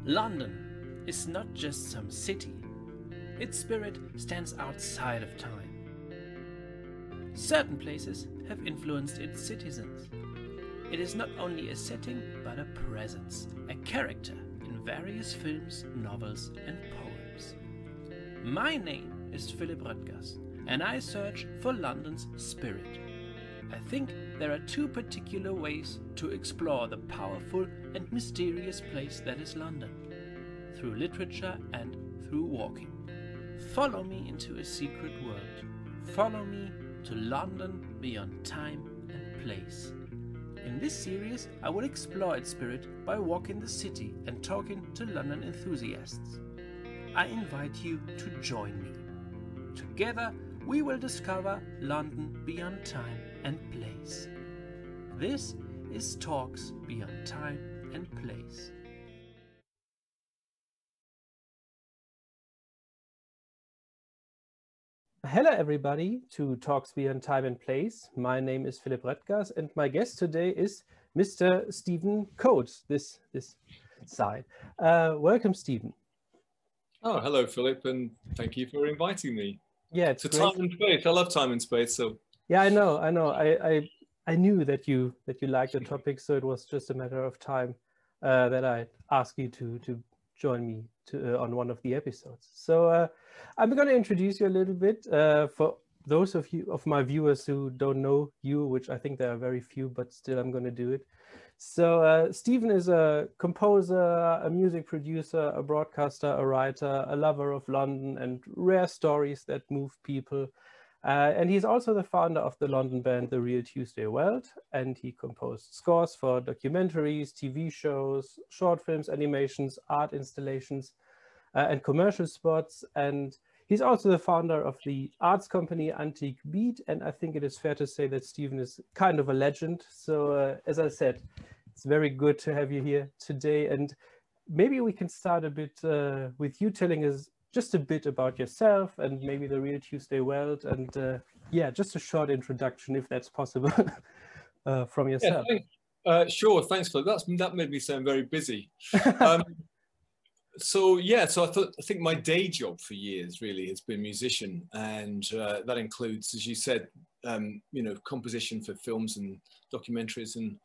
London is not just some city. Its spirit stands outside of time. Certain places have influenced its citizens. It is not only a setting, but a presence, a character in various films, novels and poems. My name is Philip Röttgers, and I search for London's spirit. I think there are two particular ways to explore the powerful and mysterious place that is London: through literature and through walking. Follow me into a secret world. Follow me to London beyond time and place. In this series, I will explore its spirit by walking the city and talking to London enthusiasts. I invite you to join me. Together, we will discover London beyond time and place. This is Talks Beyond Time and Place. Hello everybody to Talks Beyond Time and Place. My name is Philip Röttgers and my guest today is Mr. Stephen Coates, this side. Welcome, Stephen. Oh, hello, Philip, and thank you for inviting me. Yeah, it's great. Time and space. I love time and space. So yeah, I know. I knew that you liked the topic, so it was just a matter of time that I asked you to join me on one of the episodes. So I'm going to introduce you a little bit for those of my viewers who don't know you, which I think there are very few, but still I'm going to do it. So Stephen is a composer, a music producer, a broadcaster, a writer, a lover of London and rare stories that move people. And he's also the founder of the London band, the Real Tuesday Weld, and he composed scores for documentaries, TV shows, short films, animations, art installations, and commercial spots. And he's also the founder of the arts company Antique Beat, and I think it is fair to say that Stephen is kind of a legend. So as I said, it's very good to have you here today. And maybe we can start a bit with you telling us just a bit about yourself and maybe the Real Tuesday Weld, and yeah, just a short introduction if that's possible from yourself. Yeah, sure, thanks, Philip. That made me sound very busy. So I think my day job for years really has been musician, and that includes, as you said, composition for films and documentaries and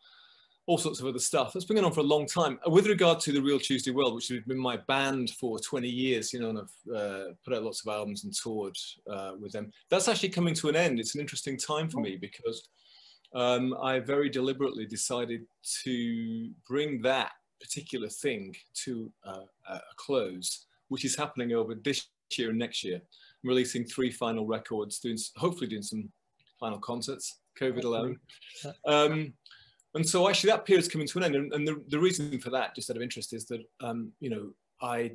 all sorts of other stuff. That's been going on for a long time. With regard to the Real Tuesday World, which has been my band for 20 years, and I've put out lots of albums and toured with them. That's actually coming to an end. It's an interesting time for me because I very deliberately decided to bring that particular thing to a close, which is happening over this year and next year. I'm releasing 3 final records, hopefully doing some final concerts, COVID allowing. And so actually that period's coming to an end. And the reason for that, just out of interest, is that, I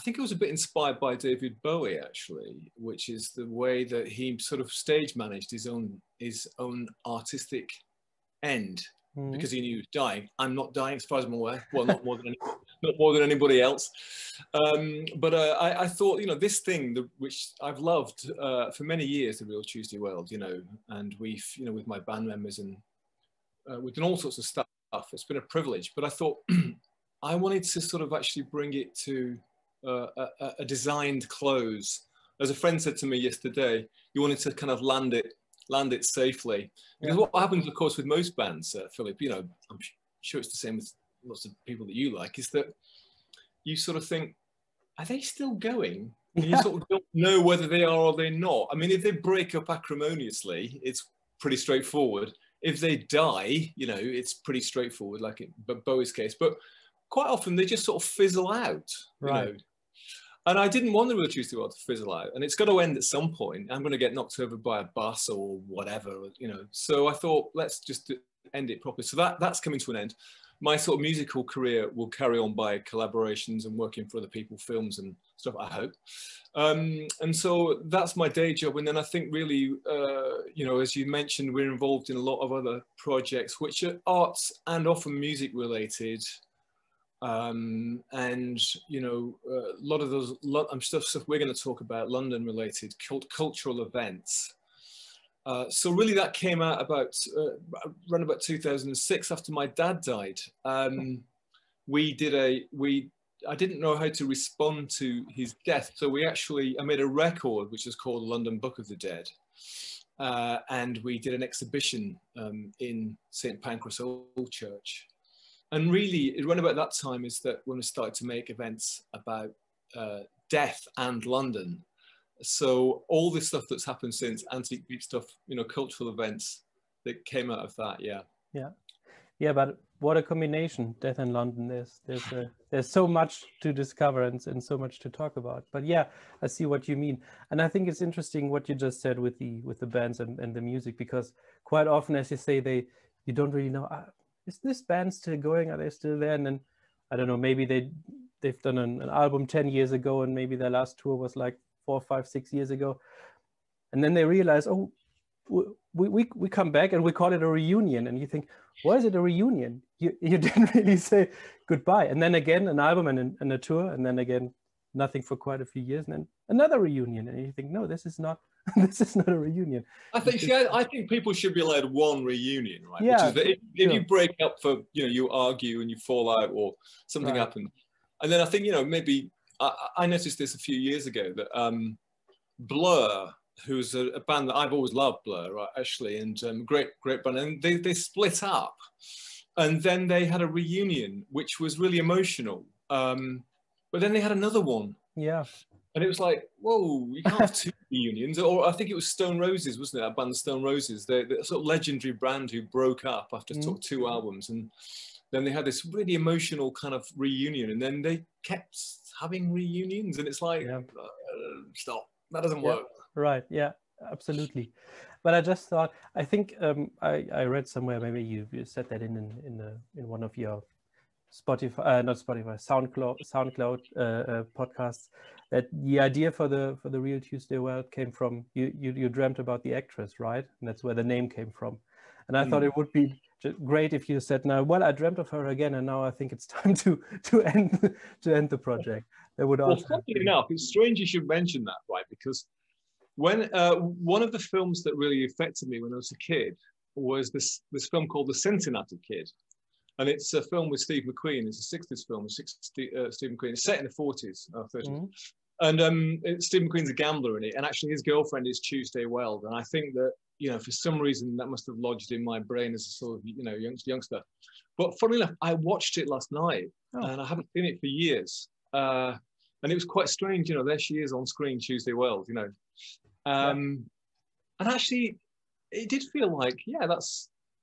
think it was a bit inspired by David Bowie, actually, which is the way that he sort of stage managed his own artistic end. Because he knew he was dying. I'm not dying, as far as I'm aware. Well, not more than anybody else. But I thought, this thing which I've loved for many years, the Real Tuesday World, and we've, with my band members, and we've done all sorts of stuff. It's been a privilege. But I thought I wanted to sort of actually bring it to a designed close. As a friend said to me yesterday, you wanted to kind of land it safely. Because what happens, of course, with most bands, Philip, I'm sure it's the same with lots of people that you like, is that you sort of think, are they still going? And you sort of don't know whether they are or they're not. I mean, if they break up acrimoniously, it's pretty straightforward. If they die, it's pretty straightforward, like in Bowie's case. But quite often they just sort of fizzle out, right. And I didn't want the Real Tuesday World to fizzle out, and it's got to end at some point. I'm going to get knocked over by a bus or whatever, So I thought, let's just end it properly. So that's coming to an end. My sort of musical career will carry on by collaborations and working for other people, films and stuff, I hope. And so that's my day job. And then I think really, as you mentioned, we're involved in a lot of other projects, which are arts and often music related. And a lot of those stuff we're going to talk about, London related cultural events. So really that came out around about 2006 after my dad died. We I didn't know how to respond to his death. So I made a record, which is called London Book of the Dead. And we did an exhibition in St. Pancras Old Church. And really, around about that time is that when we started to make events about death and London. So all this stuff that's happened since, antique beat stuff, you know, cultural events that came out of that, yeah. Yeah. Yeah, but what a combination, death and London. There's so much to discover and so much to talk about. But yeah, I see what you mean. And I think it's interesting what you just said with the bands and the music, because quite often, as you say, you don't really know, is this band still going? Are they still there? And then, I don't know, maybe they've done an album 10 years ago, and maybe their last tour was like 4, 5, 6 years ago. And then they realize, oh, we come back and we call it a reunion, and you think, why is it a reunion? You didn't really say goodbye. And then again an album and a tour, and then again nothing for quite a few years, and then another reunion, and you think, no, this is not this is not a reunion. I think people should be allowed one reunion, right? Yeah, which is that if you break up for, you know, you argue and you fall out or something happens, and then I think, you know, maybe I noticed this a few years ago that Blur, who's a band that I've always loved, Blur, right, actually, and great band, and they split up, and then they had a reunion which was really emotional, but then they had another one, and it was like, whoa, you can't have two reunions. Or I think it was Stone Roses, wasn't it, that band, the Stone Roses, the sort of legendary band who broke up after two albums, and then they had this really emotional kind of reunion, and then they kept having reunions, and it's like, stop, that doesn't work. Right. Yeah, absolutely. But I just thought, I think I read somewhere, maybe you said that in one of your SoundCloud podcasts, that the idea for the Real Tuesday World came from you dreamt about the actress, right? And that's where the name came from. And I thought it would be great if you said, now, well, I dreamt of her again, and now I think it's time to end the project. That would also. Well, funny enough, it's strange you should mention that, right? Because when one of the films that really affected me when I was a kid was this film called The Cincinnati Kid, and it's a film with Steve McQueen. It's a 60s film. Steve McQueen. It's set in the 40s, 30s, and Steve McQueen's a gambler in it, and actually his girlfriend is Tuesday Weld, and I think that, you know, for some reason that must have lodged in my brain as a sort of, you know, youngster. But funnily enough, I watched it last night, and I haven't seen it for years, and it was quite strange. You know, there she is on screen, Tuesday Weld. You know. And actually, it did feel like,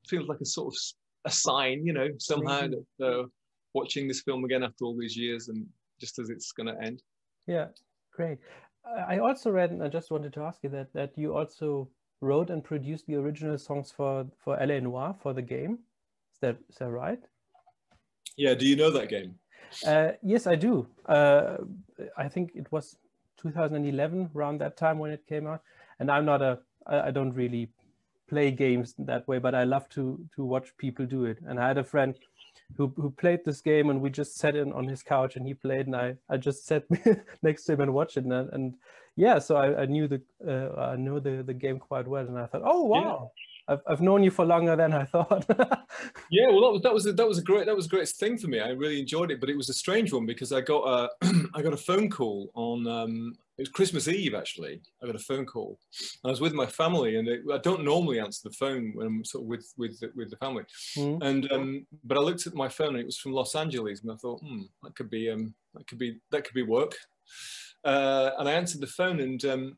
feels like a sort of a sign, you know, somehow that watching this film again after all these years, and just as it's going to end. Yeah, great. I also read, and I just wanted to ask you that you also wrote and produced the original songs for LA Noire, for the game. Is that right? Yeah. Do you know that game? Yes, I do. I think it was 2011, around that time when it came out. And I don't really play games that way, but I love to watch people do it. And I had a friend who played this game, and we just sat in on his couch and he played, and I just sat next to him and watched it. And yeah, so I knew I know the game quite well, and I thought, oh wow. I've known you for longer than I thought. Yeah, well, that was a great thing for me. I really enjoyed it, but it was a strange one because I got a phone call on it was Christmas Eve actually. I got a phone call. I was with my family, and I don't normally answer the phone when I'm sort of with the family. And but I looked at my phone, and it was from Los Angeles, and I thought, that could be work. And I answered the phone, and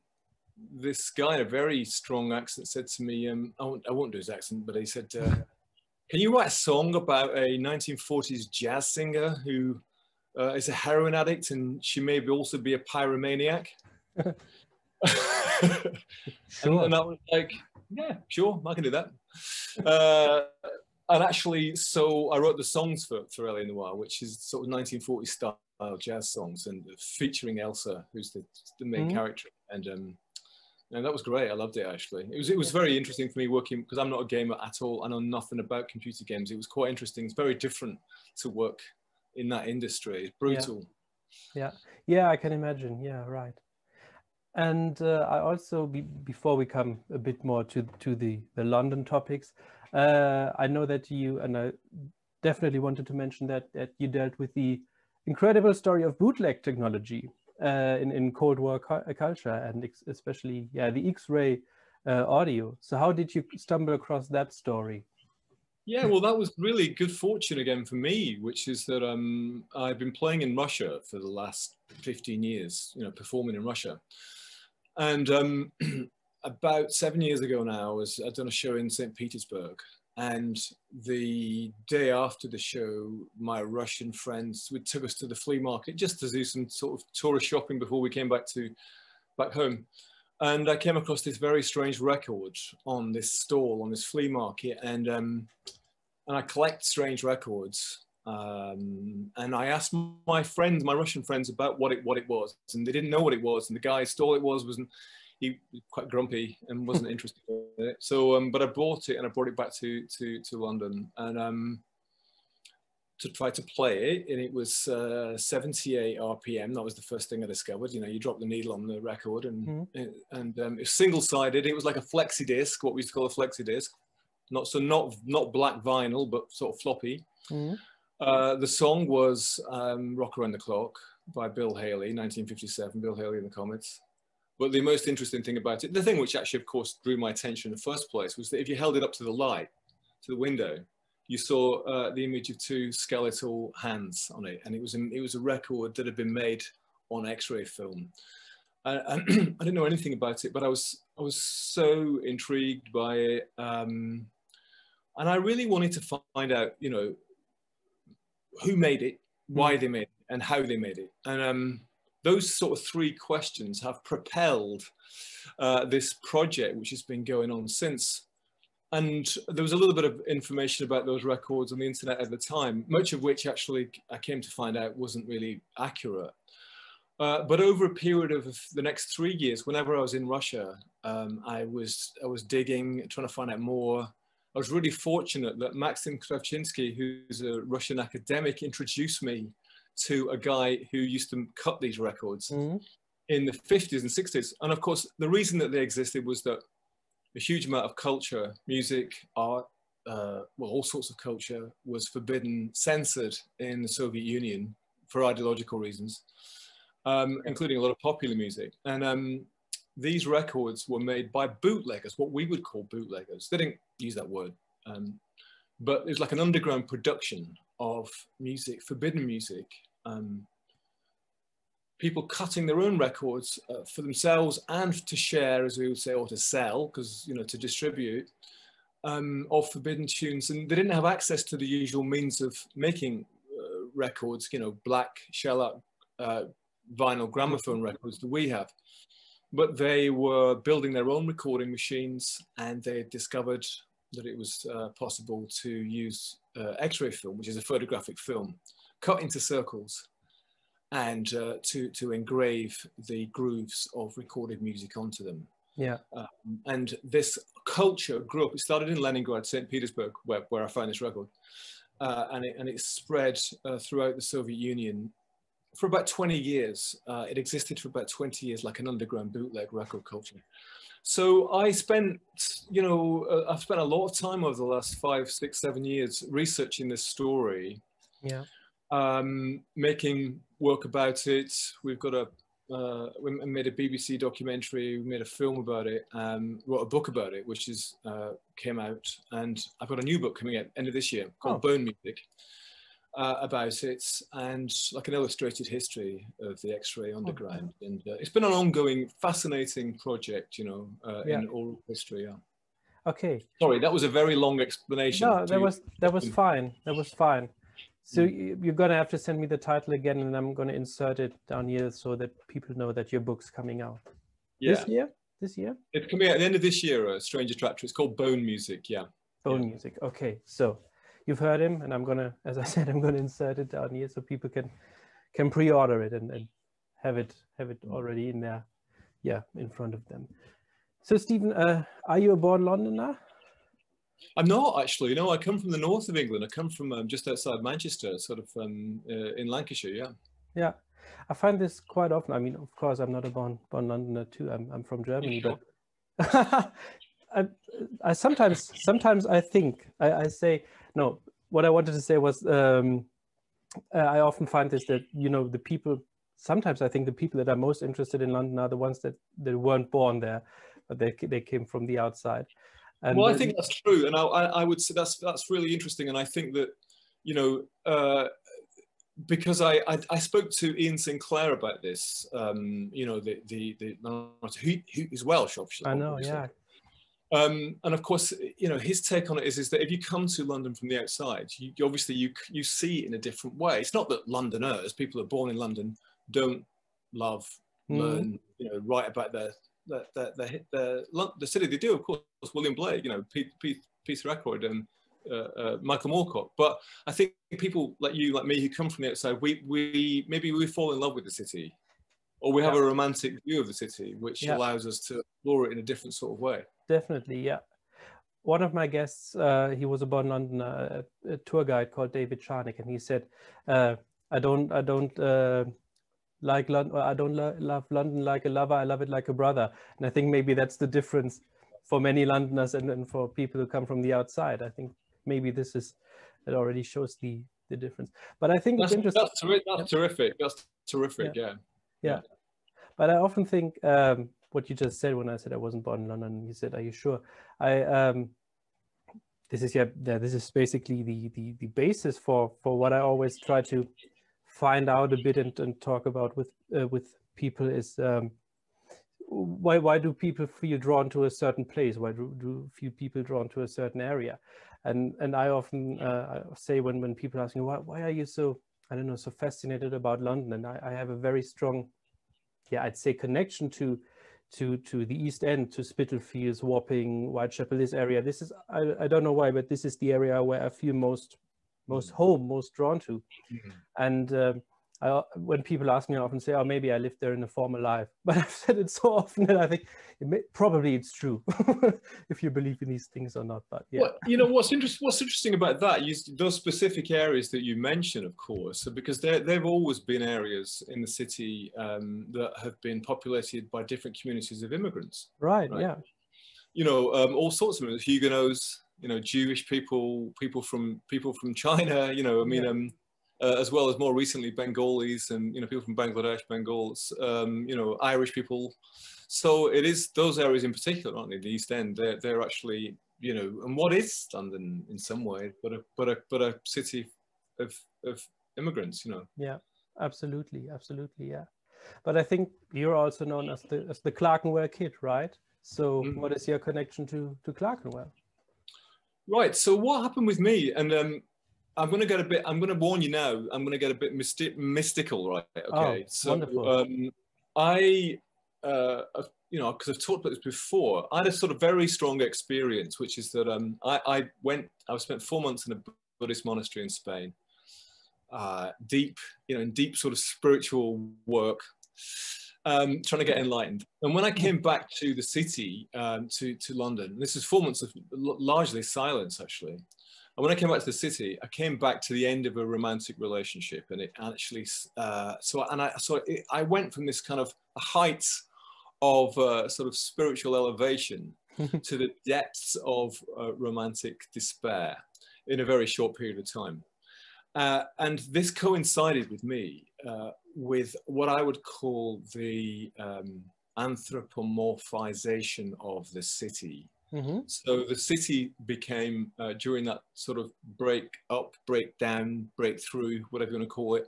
this guy in a very strong accent said to me, I won't do his accent, but he said, can you write a song about a 1940s jazz singer who is a heroin addict, and she may also be a pyromaniac? Sure. And I was like, yeah, sure, I can do that. And actually, so I wrote the songs for LA Noire, which is sort of 1940s style jazz songs, and featuring Elsa, who's the main character. And that was great. I loved it, actually. It was very interesting for me working, because I'm not a gamer at all. I know nothing about computer games. It was quite interesting. It's very different to work in that industry. It's brutal. Yeah, I can imagine. Yeah, right. And I also, before we come a bit more to the London topics, I know that you, and I definitely wanted to mention that you dealt with the incredible story of bootleg technology in Cold War culture, and especially the X-ray audio. So how did you stumble across that story? Yeah, well, that was really good fortune again for me, which is that I've been playing in Russia for the last 15 years, you know, performing in Russia. And about 7 years ago now, I'd done a show in St. Petersburg. And the day after the show, my Russian friends took us to the flea market just to do some sort of tourist shopping before we came back home. And I came across this very strange record on this stall, on this flea market. And I collect strange records. And I asked my friends, my Russian friends, about what it was. And they didn't know what it was. And the guy stole it wasn't, he was quite grumpy and wasn't interested in it. So, but I bought it and I brought it back to London and to try to play it. And it was 78 RPM. That was the first thing I discovered. You know, you drop the needle on the record and it's single-sided. It was like a flexi disc, what we used to call a flexi disc. Not black vinyl, but sort of floppy. The song was Rock Around the Clock by Bill Haley, 1957, Bill Haley and the Comets. But the most interesting thing about it, the thing which actually, of course, drew my attention in the first place, was that if you held it up to the light, to the window, you saw the image of two skeletal hands on it. And it was a record that had been made on X-ray film. I didn't know anything about it, but I was so intrigued by it. And I really wanted to find out, you know, who made it, why they made it, and how they made it. And those sort of three questions have propelled this project, which has been going on since. And there was a little bit of information about those records on the internet at the time, much of which actually I came to find out wasn't really accurate. But over a period of the next 3 years, whenever I was in Russia, I was digging, trying to find out more. I was really fortunate that Maxim Kravchinsky, who's a Russian academic, introduced me to a guy who used to cut these records in the 50s and 60s. And of course, the reason that they existed was that a huge amount of culture, music, art, well, all sorts of culture was forbidden, censored in the Soviet Union for ideological reasons, including a lot of popular music. And these records were made by bootleggers, what we would call bootleggers. They didn't use that word, but it was like an underground production of music, forbidden music. People cutting their own records for themselves and to share, as we would say, or to sell, because, you know, to distribute, of forbidden tunes. And they didn't have access to the usual means of making records, you know, black shellac vinyl gramophone records that we have. But they were building their own recording machines, and they discovered that it was possible to use X-ray film, which is a photographic film, cut into circles, and to engrave the grooves of recorded music onto them. Yeah. And this culture grew up. It started in Leningrad, St. Petersburg, where I found this record, and it spread throughout the Soviet Union for about 20 years. It existed for about 20 years, like an underground bootleg record culture. So I spent, you know, I've spent a lot of time over the last 5, 6, 7 years researching this story. Yeah. Making work about it. We've got we made a BBC documentary, we made a film about it, wrote a book about it, which is came out, and I've got a new book coming out end of this year called Bone Music, about it, and like an illustrated history of the X-ray underground. And it's been an ongoing, fascinating project, you know, in oral history. Yeah. Okay. Sorry, that was a very long explanation. No, that was fine. That was fine. So you're gonna have to send me the title again, and I'm gonna insert it down here so that people know that your book's coming out. Yeah. This year? This year? It's coming out at the end of this year. Strange Attractor. It's called Bone Music. Yeah. Bone Music. Okay. So you've heard him, and I'm gonna, as I said, I'm gonna insert it down here so people can pre-order it and have it already in there, in front of them. So Stephen, are you a born Londoner? I'm not actually. No, I come from the north of England. I come from just outside Manchester, sort of in Lancashire. Yeah. Yeah, I find this quite often. I mean, of course, I'm not a born Londoner too. I'm from Germany, sure? But I sometimes I think I say no. What I wanted to say was I often find this, that, you know, the people, sometimes I think the people that are most interested in London are the ones that weren't born there, but they came from the outside. And well, I think that's true, and I would say that's really interesting, and I think that, you know, because I spoke to Ian Sinclair about this, you know, who's Welsh, obviously. I know, yeah. And of course, you know, his take on it is that if you come to London from the outside, you obviously you see it in a different way. It's not that Londoners, people who are born in London, don't love, learn, you know, write about the city. They do, of course. William Blake, you know, Peter Ackroyd, and Michael Moorcock. But I think people like you, like me, who come from the outside, we maybe we fall in love with the city, or we have a romantic view of the city, which allows us to explore it in a different sort of way. Definitely, yeah. One of my guests, he was a born Londoner, a tour guide called David Charnick, and he said, I don't like London. I don't love London like a lover. I love it like a brother. And I think maybe that's the difference for many Londoners and for people who come from the outside. I think maybe it already shows the difference. But I think it's interesting. That's terrific. That's terrific. Yeah. But I often think what you just said when I said I wasn't born in London. You said, "Are you sure?" This is basically the basis for what I always try to find out a bit and talk about with people is why do people feel drawn to a certain place? Why do few people drawn to a certain area? And I often say when people ask me why are you so, I don't know, so fascinated about London, and I have a very strong, I'd say, connection to the East End, to Spitalfields, Wapping, Whitechapel, this area. This is, I don't know why, but this is the area where I feel most home, most drawn to. And when people ask me, I often say, oh, maybe I lived there in a former life. But I've said it so often that I think probably it's true, if you believe in these things or not. But yeah. Well, you know, what's interesting about that, those specific areas that you mentioned, of course, because they've always been areas in the city that have been populated by different communities of immigrants. Right, yeah. You know, all sorts of Huguenots, you know, Jewish people from China, you know, I mean, as well as more recently Bengalis and, you know, people from Bangladesh, Bengals, you know, Irish people. So it is those areas in particular, aren't they? The East End, they're actually, you know, and what is London in some way, but a city of immigrants, you know. Yeah, absolutely, yeah. But I think you're also known as the Clerkenwell Kid, right? So what is your connection to Clerkenwell? Right. So what happened with me, and I'm going to warn you now, I'm going to get a bit mystical, right? Okay. Oh, so wonderful. You know, because I've talked about this before, I had a sort of very strong experience, which is that I spent 4 months in a Buddhist monastery in Spain, deep sort of spiritual work, trying to get enlightened. And when I came back to the city, to London, this is 4 months of largely silence, actually. And when I came back to the city, I came back to the end of a romantic relationship, and it actually, I went from this kind of height of sort of spiritual elevation to the depths of romantic despair in a very short period of time. And this coincided with me with what I would call the anthropomorphization of the city. So the city became, during that sort of break up, break down, breakthrough, whatever you want to call it,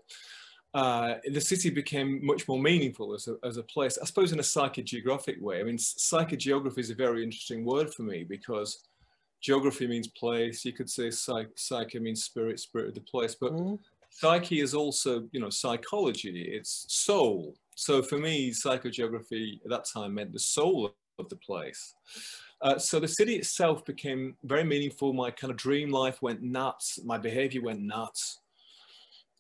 the city became much more meaningful as a place, I suppose, in a psychogeographic way. I mean, psychogeography is a very interesting word for me, because geography means place. You could say psyche means spirit of the place, but psyche is also, you know, psychology. It's soul. So for me, psychogeography at that time meant the soul of the place. So the city itself became very meaningful. My kind of dream life went nuts. My behavior went nuts.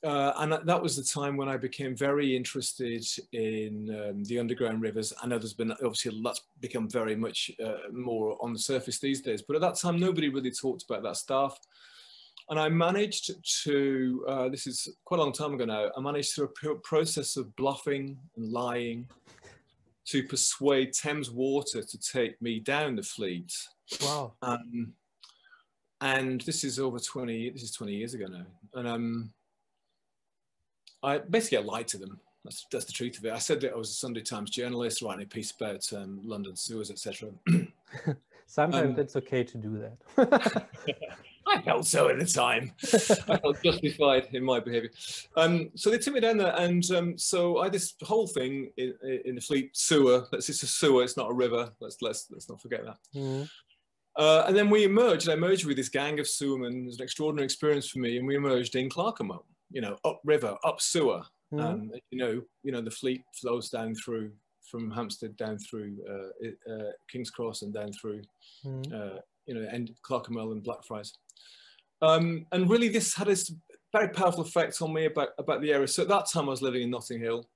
And that was the time when I became very interested in the underground rivers. I know there's been, obviously, that's become very much more on the surface these days. But at that time, nobody really talked about that stuff. And I managed to, this is quite a long time ago now, I managed through a process of bluffing and lying to persuade Thames Water to take me down the Fleet. Wow. And this is over 20 years ago now. And I lied to them. That's the truth of it. I said that I was a Sunday Times journalist writing a piece about London sewers, etc. Sometimes it's okay to do that. I felt so at the time. I felt justified in my behaviour. So they took me down there, and so I had this whole thing in the Fleet sewer. It's a sewer. It's not a river. Let's not forget that. Mm. And then we emerged. I emerged with this gang of sewermen. It was an extraordinary experience for me, and we emerged in Clerkenwell. You know, up river, up sewer. You know, the Fleet flows down through from Hampstead down through King's Cross and down through you know, and Clerkenwell and Blackfriars. And really, this had a very powerful effect on me about the area. So at that time, I was living in Notting Hill.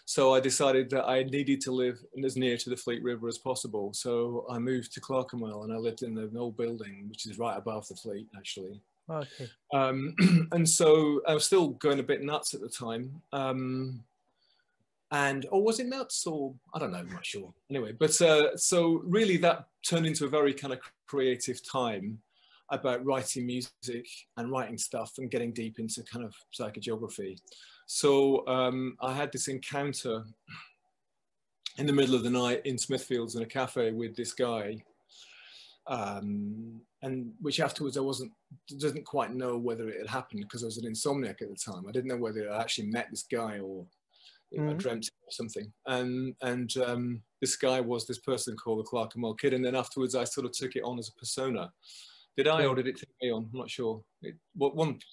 So I decided that I needed to live as near to the Fleet River as possible. So I moved to Clerkenwell, and I lived in an old building, which is right above the Fleet, actually. Okay. And so I was still going a bit nuts at the time. Or was it nuts, or I don't know, I'm not sure. Anyway, but so really that turned into a very kind of creative time about writing music and writing stuff and getting deep into kind of psychogeography. So I had this encounter in the middle of the night in Smithfields in a cafe with this guy, and which afterwards didn't quite know whether it had happened because I was an insomniac at the time. I didn't know whether I actually met this guy or I dreamt or something. And this guy was this person called the Clerkenwell Kid, and then afterwards I sort of took it on as a persona. Did I, or did it take me on? I'm not sure.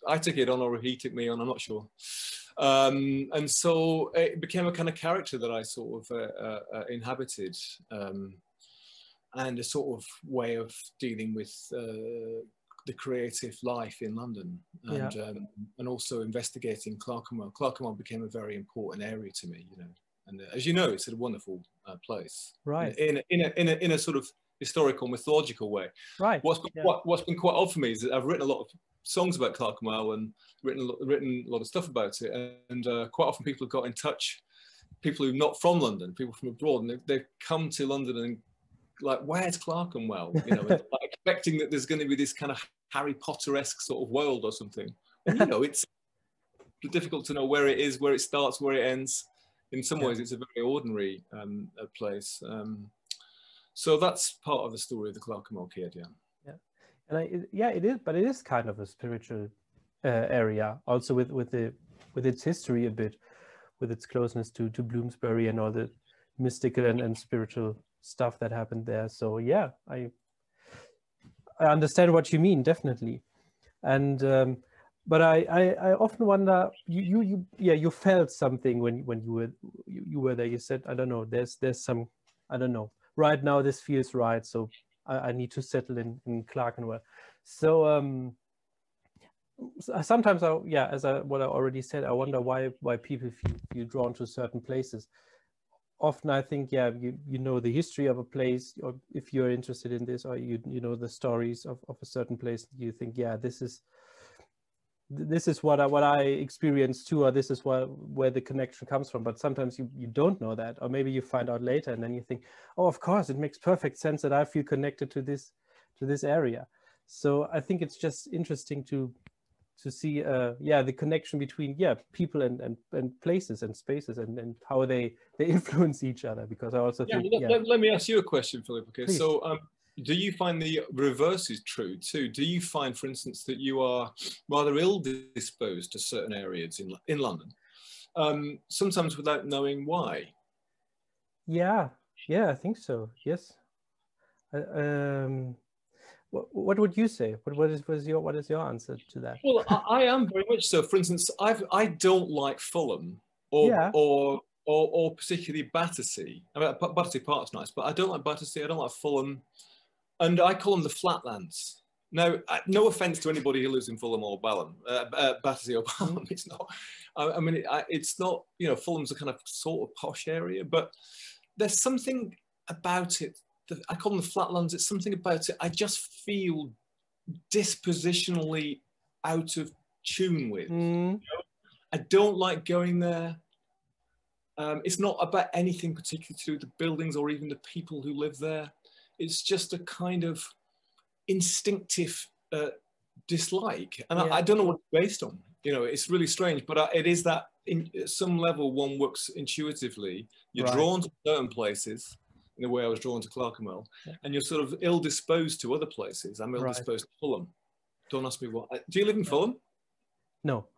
I took it on, or he took me on. I'm not sure. And so it became a kind of character that I sort of inhabited, and a sort of way of dealing with the creative life in London, and also investigating Clerkenwell. Clerkenwell became a very important area to me, you know. And as you know, it's a wonderful place, right? In a sort of historical, mythological way. Right. What's been quite odd for me is that I've written a lot of songs about Clerkenwell and written a lot of stuff about it, and quite often people have got in touch, people who are not from London, people from abroad, and they've come to London and like, where's Clerkenwell? You know, like expecting that there's going to be this kind of Harry Potter-esque sort of world or something. And, you know, it's difficult to know where it is, where it starts, where it ends. In some ways, it's a very ordinary place. So that's part of the story of the Clerkenwell Kid, And it is, but it is kind of a spiritual area, also with its history a bit, with its closeness to Bloomsbury and all the mystical and spiritual stuff that happened there. So yeah, I understand what you mean, definitely. And but I often wonder, you felt something when you were there. You said, I don't know, there's some, I don't know, right now this feels right, so I need to settle in Clerkenwell. So sometimes what I already said, I wonder why people feel drawn to certain places. Often I think, you know the history of a place, or if you're interested in this, or you know the stories of a certain place, you think, this is what I experienced too, or this is where the connection comes from. But sometimes you don't know that, or maybe you find out later, and then you think, oh, of course, it makes perfect sense that I feel connected to this area. So I think it's just interesting to see the connection between people and places and spaces and how they influence each other, because I also think let me ask you a question, Philip. Okay, please. So do you find the reverse is true too? Do you find, for instance, that you are rather ill disposed to certain areas in London, sometimes without knowing why? Yeah, I think so. Yes. What would you say? What is your answer to that? Well, I am very much so. For instance, I don't like Fulham or particularly Battersea. I mean, Battersea Park's nice, but I don't like Battersea. I don't like Fulham, and I call them the Flatlands. Now, no offence to anybody who lives in Fulham or Battersea or Balham. It's not. I mean, it's not. You know, Fulham's a kind of sort of posh area, but there's something about it. I call them the Flatlands. It's something about it I just feel dispositionally out of tune with. You know? I don't like going there. It's not about anything particular to do with the buildings or even the people who live there. It's just a kind of instinctive dislike, and I don't know what it's based on. You know, it's really strange, but it is that at some level one works intuitively. You're drawn to certain places, in the way I was drawn to Clerkenwell, and you're sort of ill-disposed to other places. I'm ill-disposed to Fulham. Don't ask me what. Do you live in Fulham? No.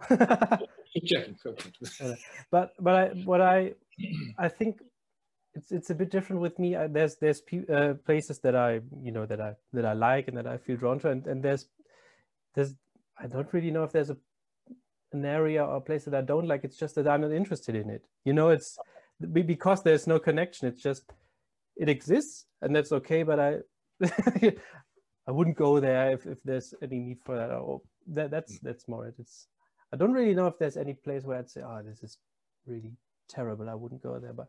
Checking. But I think it's a bit different with me. There's places that I that I like and that I feel drawn to, and there's I don't really know if there's an area or a place that I don't like. It's just that I'm not interested in it. You know, it's because there's no connection. It's just it exists, and that's okay. But I wouldn't go there if there's any need for that. Or that's more it. I don't really know if there's any place where I'd say, oh, this is really terrible. I wouldn't go there. But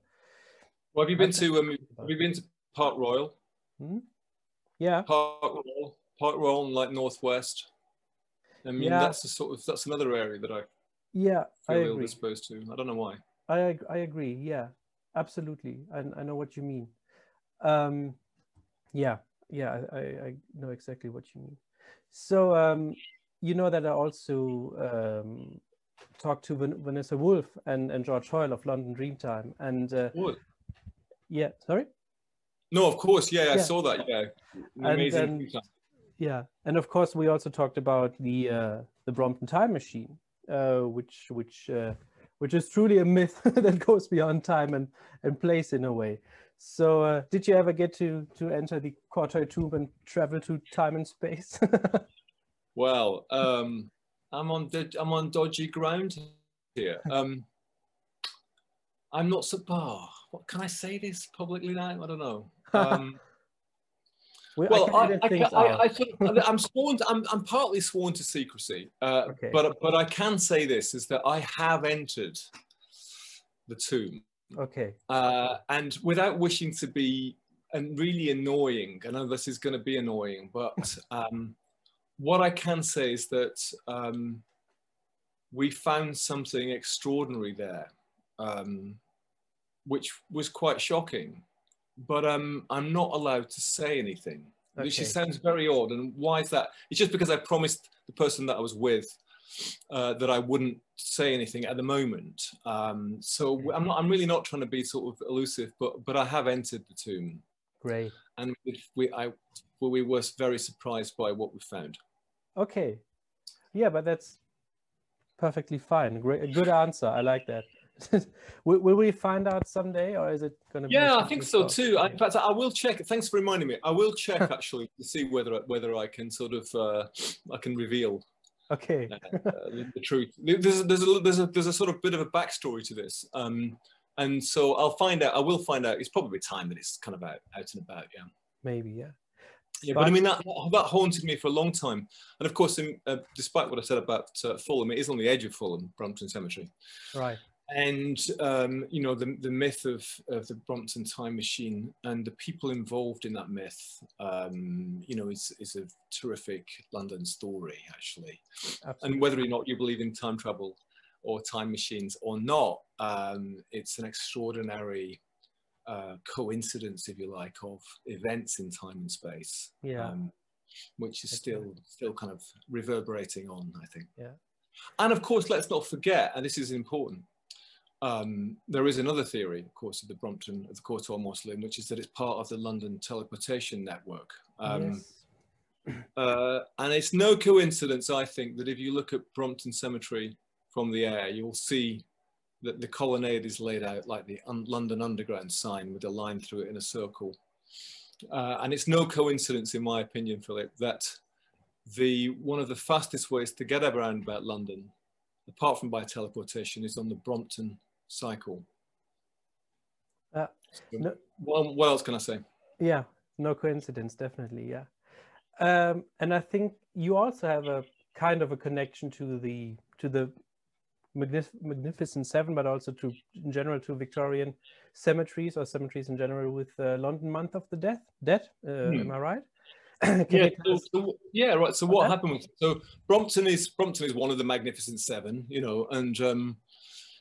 well, have you been to Park Royal? Yeah. Park Royal, like Northwest. I mean, that's another area that I feel ill-disposed to. I don't know why. I agree. Yeah, absolutely. I know what you mean. Yeah, I know exactly what you mean. So you know that I also talked to Vanessa Woolf and George Hoyle of London Dreamtime, and yeah, sorry. No, of course, yeah, I saw that. Yeah, amazing. Yeah, and of course we also talked about the Brompton Time Machine, which is truly a myth that goes beyond time and place in a way. So did you ever get to enter the Courtoy Tomb and travel to time and space? Well, I'm on dodgy ground here. I'm not so. What can I say this publicly now? I don't know. I'm sworn. I'm partly sworn to secrecy. But I can say this is that I have entered the tomb. Okay. And without wishing to be really annoying, I know this is going to be annoying, but what I can say is that we found something extraordinary there, which was quite shocking. But I'm not allowed to say anything. Okay. Which sounds very odd. And why is that? It's just because I promised the person that I was with that I wouldn't say anything at the moment. So I'm really not trying to be sort of elusive, but I have entered the tomb. Great. And we were very surprised by what we found. Okay. Yeah, but that's perfectly fine. Great, a good answer. I like that. Will we find out someday, or is it going to be? Yeah, I think so too. In fact, I will check. Thanks for reminding me. I will check actually to see whether I can sort of I can reveal the truth. There's a sort of bit of a backstory to this, and so I'll find out. I will find out. It's probably time that it's kind of out and about. Yeah, maybe. Yeah. Yeah, but I mean that haunted me for a long time, and of course, despite what I said about Fulham, it is on the edge of Fulham, Brompton Cemetery. Right. And you know, the myth of the Brompton Time Machine and the people involved in that myth, you know, is a terrific London story actually. Absolutely. And whether or not you believe in time travel or time machines or not, it's an extraordinary coincidence, if you like, of events in time and space. Yeah. Which is still kind of reverberating on, I think. Yeah. And of course, let's not forget, and this is important. There is another theory, of course, of the Courtoy Mausoleum, which is that it's part of the London teleportation network. Yes. And it's no coincidence, I think, that if you look at Brompton Cemetery from the air, you'll see that the colonnade is laid out like the London Underground sign with a line through it in a circle. And it's no coincidence, in my opinion, Philip, that one of the fastest ways to get around about London, apart from by teleportation, is on the Brompton cycle. No, what else can I say? Yeah, no coincidence, definitely, yeah. And I think you also have a kind of a connection to the Magnificent Seven, but also in general to Victorian cemeteries or cemeteries in general with London Month of the Dead. Am I right? Yeah, right. So what happened with Brompton is one of the Magnificent Seven, you know, and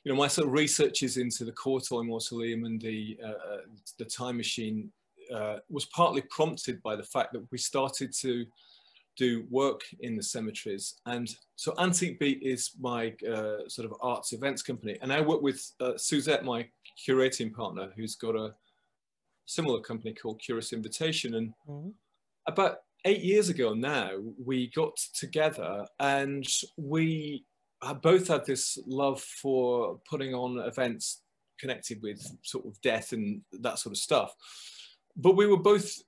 you know, my sort of research is into the Courtoy Mausoleum and the Time Machine was partly prompted by the fact that we started to do work in the cemeteries. And so Antique Beat is my sort of arts events company. And I work with Suzette, my curating partner, who's got a similar company called Curious Invitation. And about 8 years ago now, we got together and we both had this love for putting on events connected with sort of death and that sort of stuff. But we were both,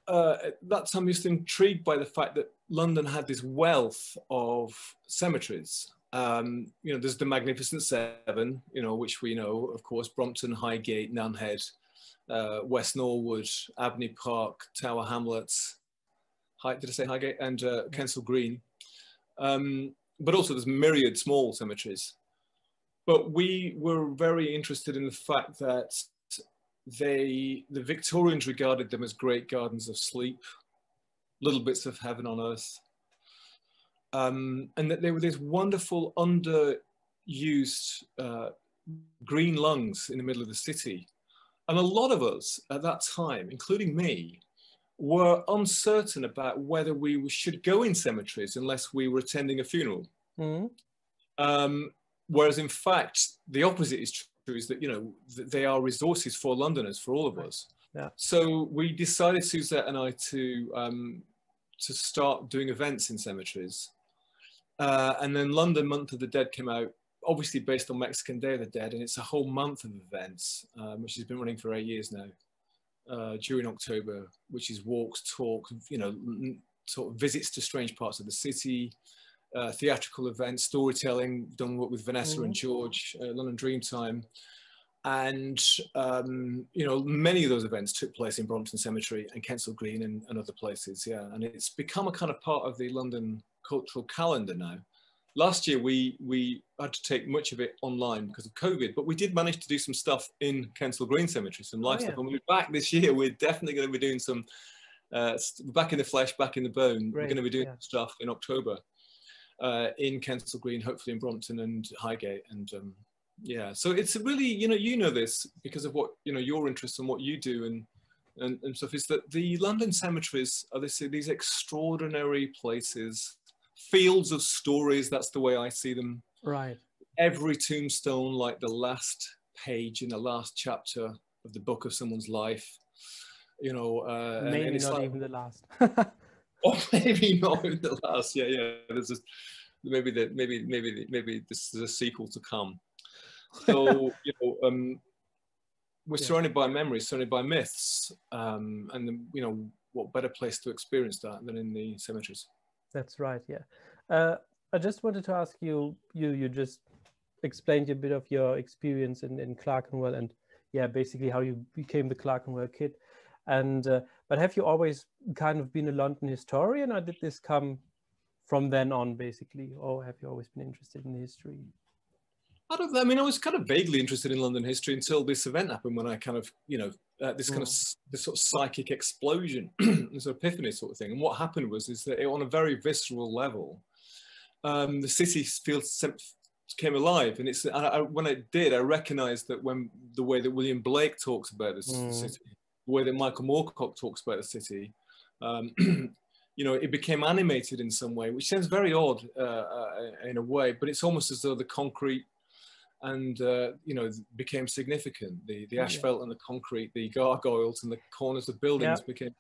at that time, just intrigued by the fact that London had this wealth of cemeteries. You know, there's the Magnificent Seven, you know, which we know, of course, Brompton, Highgate, Nunhead, West Norwood, Abney Park, Tower Hamlets, did I say Highgate? And Kensal Green. But also there's myriad small cemeteries. But we were very interested in the fact that the Victorians regarded them as great gardens of sleep, little bits of heaven on earth. And that they were these wonderful underused green lungs in the middle of the city. And a lot of us at that time, including me, were uncertain about whether we should go in cemeteries unless we were attending a funeral. Whereas in fact, the opposite is true, is that, you know, they are resources for Londoners, for all of us. Yeah. So we decided, Suzette and I, to start doing events in cemeteries. And then London Month of the Dead came out, obviously based on Mexican Day of the Dead, and it's a whole month of events, which has been running for 8 years now, during October, which is walks, talk, you know, sort of visits to strange parts of the city, theatrical events, storytelling, done work with Vanessa and George, London Dreamtime. And, you know, many of those events took place in Brompton Cemetery and Kensal Green and other places, yeah. And it's become a kind of part of the London cultural calendar now. Last year, we had to take much of it online because of COVID, but we did manage to do some stuff in Kensal Green Cemetery, some live stuff. And we're back this year. We're definitely going to be doing some, back in the flesh, back in the bone. We're going to be doing stuff in October in Kensal Green, hopefully in Brompton and Highgate. And yeah, so it's really, you know this because of what, your interests and what you do and stuff, is that the London cemeteries are these extraordinary places, fields of stories. That's the way I see them. Right. Every tombstone like the last page in the last chapter of the book of someone's life, maybe and it's not like, even the last. or maybe not even the last. Yeah. There's maybe this is a sequel to come. So we're surrounded by memories, surrounded by myths, and what better place to experience that than in the cemeteries? That's right. Yeah. I just wanted to ask you. You just explained a bit of your experience in Clerkenwell, and basically how you became the Clerkenwell Kid. And but have you always kind of been a London historian, or did this come from then on, basically, or have you always been interested in history? I was kind of vaguely interested in London history until this event happened, when I kind of, this sort of psychic explosion, this epiphany sort of thing. And what happened was that on a very visceral level, the city came alive, and when it did, I recognised that when the way that William Blake talks about the city, the way that Michael Moorcock talks about the city, it became animated in some way, which sounds very odd in a way, but it's almost as though the concrete and became significant. The asphalt and the concrete, the gargoyles and the corners of buildings became.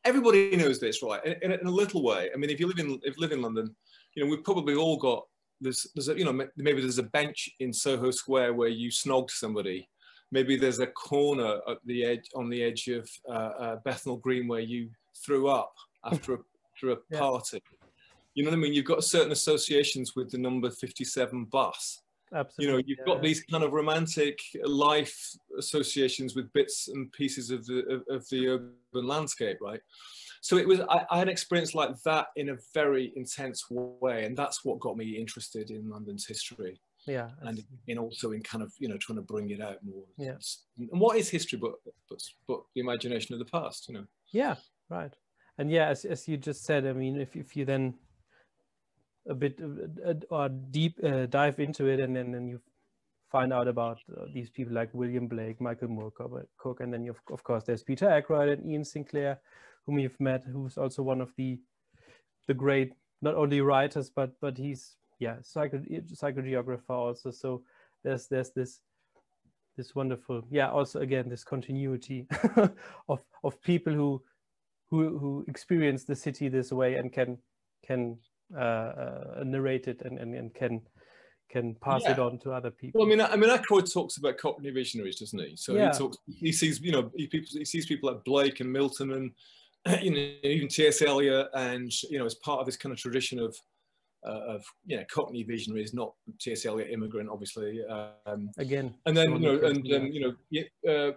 Everybody knows this, right? In a little way. I mean, if you live in London, we've probably all got this. Maybe there's a bench in Soho Square where you snogged somebody. Maybe there's a corner at the edge, on the edge of Bethnal Green, where you threw up after a party. You know what I mean? You've got certain associations with the number 57 bus. Absolutely. You've got these kind of romantic life associations with bits and pieces of the urban landscape, right? So I had an experience like that in a very intense way, and that's what got me interested in London's history. Yeah, and also in kind of trying to bring it out more. Yeah. And what is history but the imagination of the past? Yeah, right. And as you just said, I mean, if you then a bit or deep dive into it, and then you find out about these people like William Blake, Michael Moorcock, and then of course there's Peter Ackroyd and Ian Sinclair, whom you've met, who's also one of the the great, not only writers, but he's, yeah, psychogeographer also. So there's this wonderful, yeah, also again this continuity of people who experience the city this way and can narrate it and can pass it on to other people. Well, I mean, Ackroyd talks about Cockney visionaries, doesn't he? So yeah. he sees, you know, he sees people like Blake and Milton and, you know, even T.S. Eliot, and, you know, as part of this kind of tradition of you know, Cockney visionaries, not T.S. Eliot immigrant, obviously. Again. And then, you know, you know,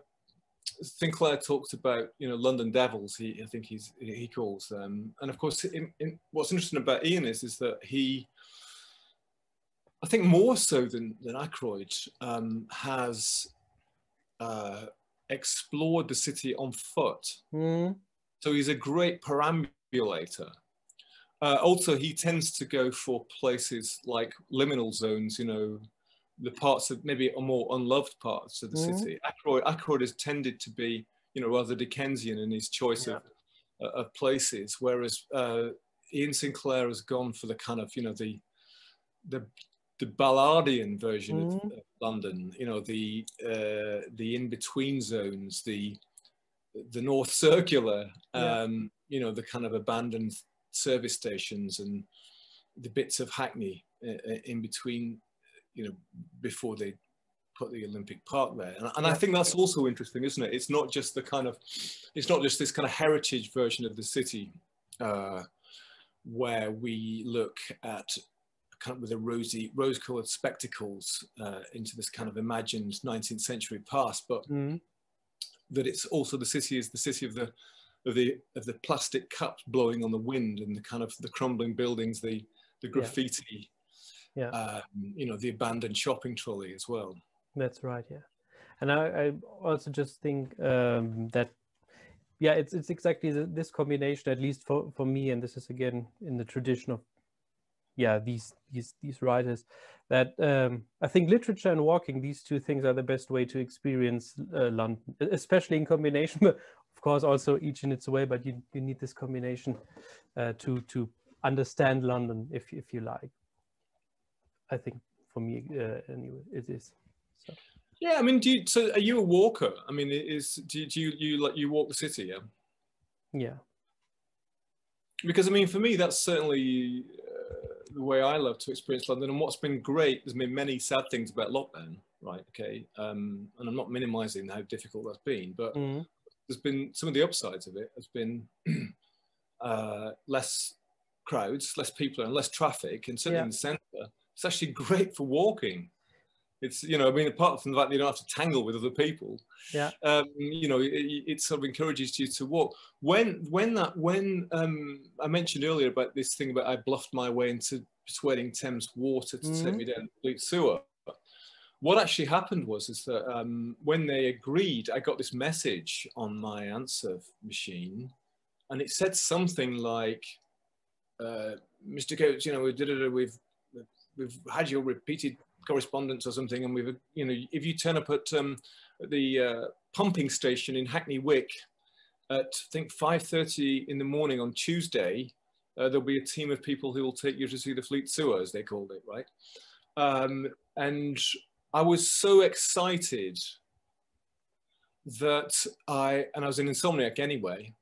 Sinclair talks about, you know, London devils. I think he calls them. And of course, what's interesting about Ian is that he, I think more so than Ackroyd, has explored the city on foot. So he's a great perambulator. Also, he tends to go for places like liminal zones, you know, the parts of maybe more unloved parts of the city. Ackroyd has tended to be, you know, rather Dickensian in his choice of places, whereas Ian Sinclair has gone for the kind of, you know, the Ballardian version of London, you know, the in-between zones, the North Circular, you know, the kind of abandoned service stations and the bits of Hackney in between, you know, before they put the Olympic Park there. And I think that's also interesting, isn't it? It's not just the kind of, it's not just this kind of heritage version of the city where we look at kind of with a rose-colored spectacles into this kind of imagined 19th century past, but that it's also the city is the city of the plastic cups blowing on the wind and the kind of the crumbling buildings, the graffiti, you know, the abandoned shopping trolley as well. That's right, yeah. And I also just think that, yeah, it's exactly this combination, at least for me, and this is again in the tradition of, yeah, these writers, that I think literature and walking, these two things are the best way to experience London, especially in combination, but of course also each in its way, but you need this combination to understand London, if you like. I think for me anyway, it is. So. Yeah, I mean, so are you a walker? I mean, do you walk the city? Yeah. Yeah. Because I mean, for me, that's certainly the way I love to experience London. And what's been great, there's been many sad things about lockdown, right? Okay, and I'm not minimising how difficult that's been, but there's been some of the upsides of it. Has been less crowds, less people, and less traffic, and certainly in the centre, it's actually great for walking. It's, you know, I mean, apart from the fact that you don't have to tangle with other people, you know, it sort of encourages you to walk. When I mentioned earlier about this thing about I bluffed my way into persuading Thames Water to take me down the Fleet Sewer. What actually happened was that when they agreed, I got this message on my answer machine, and it said something like, "Mr. Coates, you know, we've had your repeated correspondence or something, and we've, you know, if you turn up at the pumping station in Hackney Wick at, I think, 5:30 in the morning on Tuesday, there'll be a team of people who will take you to see the Fleet Sewer," as they called it, right? And I was so excited that I was an insomniac anyway.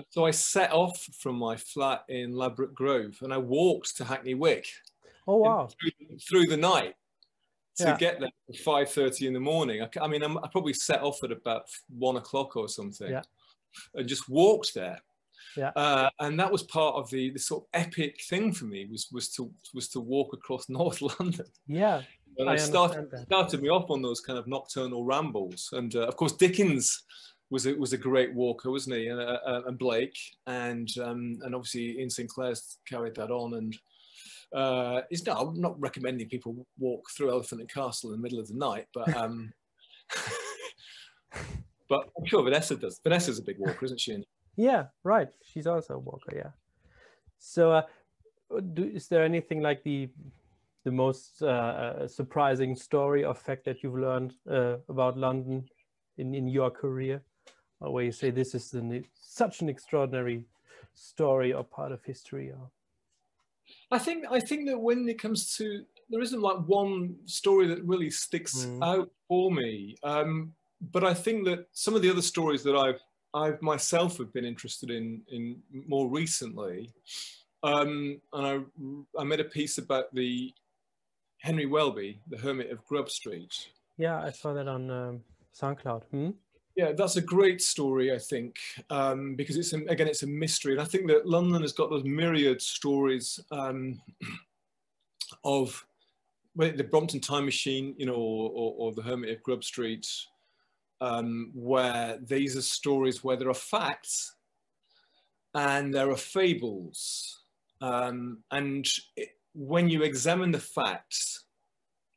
So I set off from my flat in Ladbroke Grove and I walked to Hackney Wick. Oh, wow. Through the night to get there at 5:30 in the morning. I mean, I probably set off at about 1 o'clock or something and just walked there. And that was part of the sort of epic thing for me was to walk across North London. Yeah. And I started me off on those kind of nocturnal rambles. And of course, Dickens was a great walker, wasn't he? And Blake, and obviously Ian Sinclair's carried that on. And I'm not recommending people walk through Elephant and Castle in the middle of the night, but but I'm sure Vanessa does. Vanessa's a big walker, isn't she? Yeah, right. She's also a walker. Yeah. So, is there anything like the most surprising story or fact that you've learned about London in your career, or where you say this is such an extraordinary story or part of history? Or... I think that when it comes to, there isn't like one story that really sticks out for me. But I think that some of the other stories that I've myself have been interested in more recently, and I made a piece about the Henry Welby, the Hermit of Grub Street. Yeah, I saw that on SoundCloud. Yeah, that's a great story, I think, because it's a mystery, and I think that London has got those myriad stories of the Brompton Time Machine, you know, or the Hermit of Grub Street, where these are stories where there are facts and there are fables, when you examine the facts,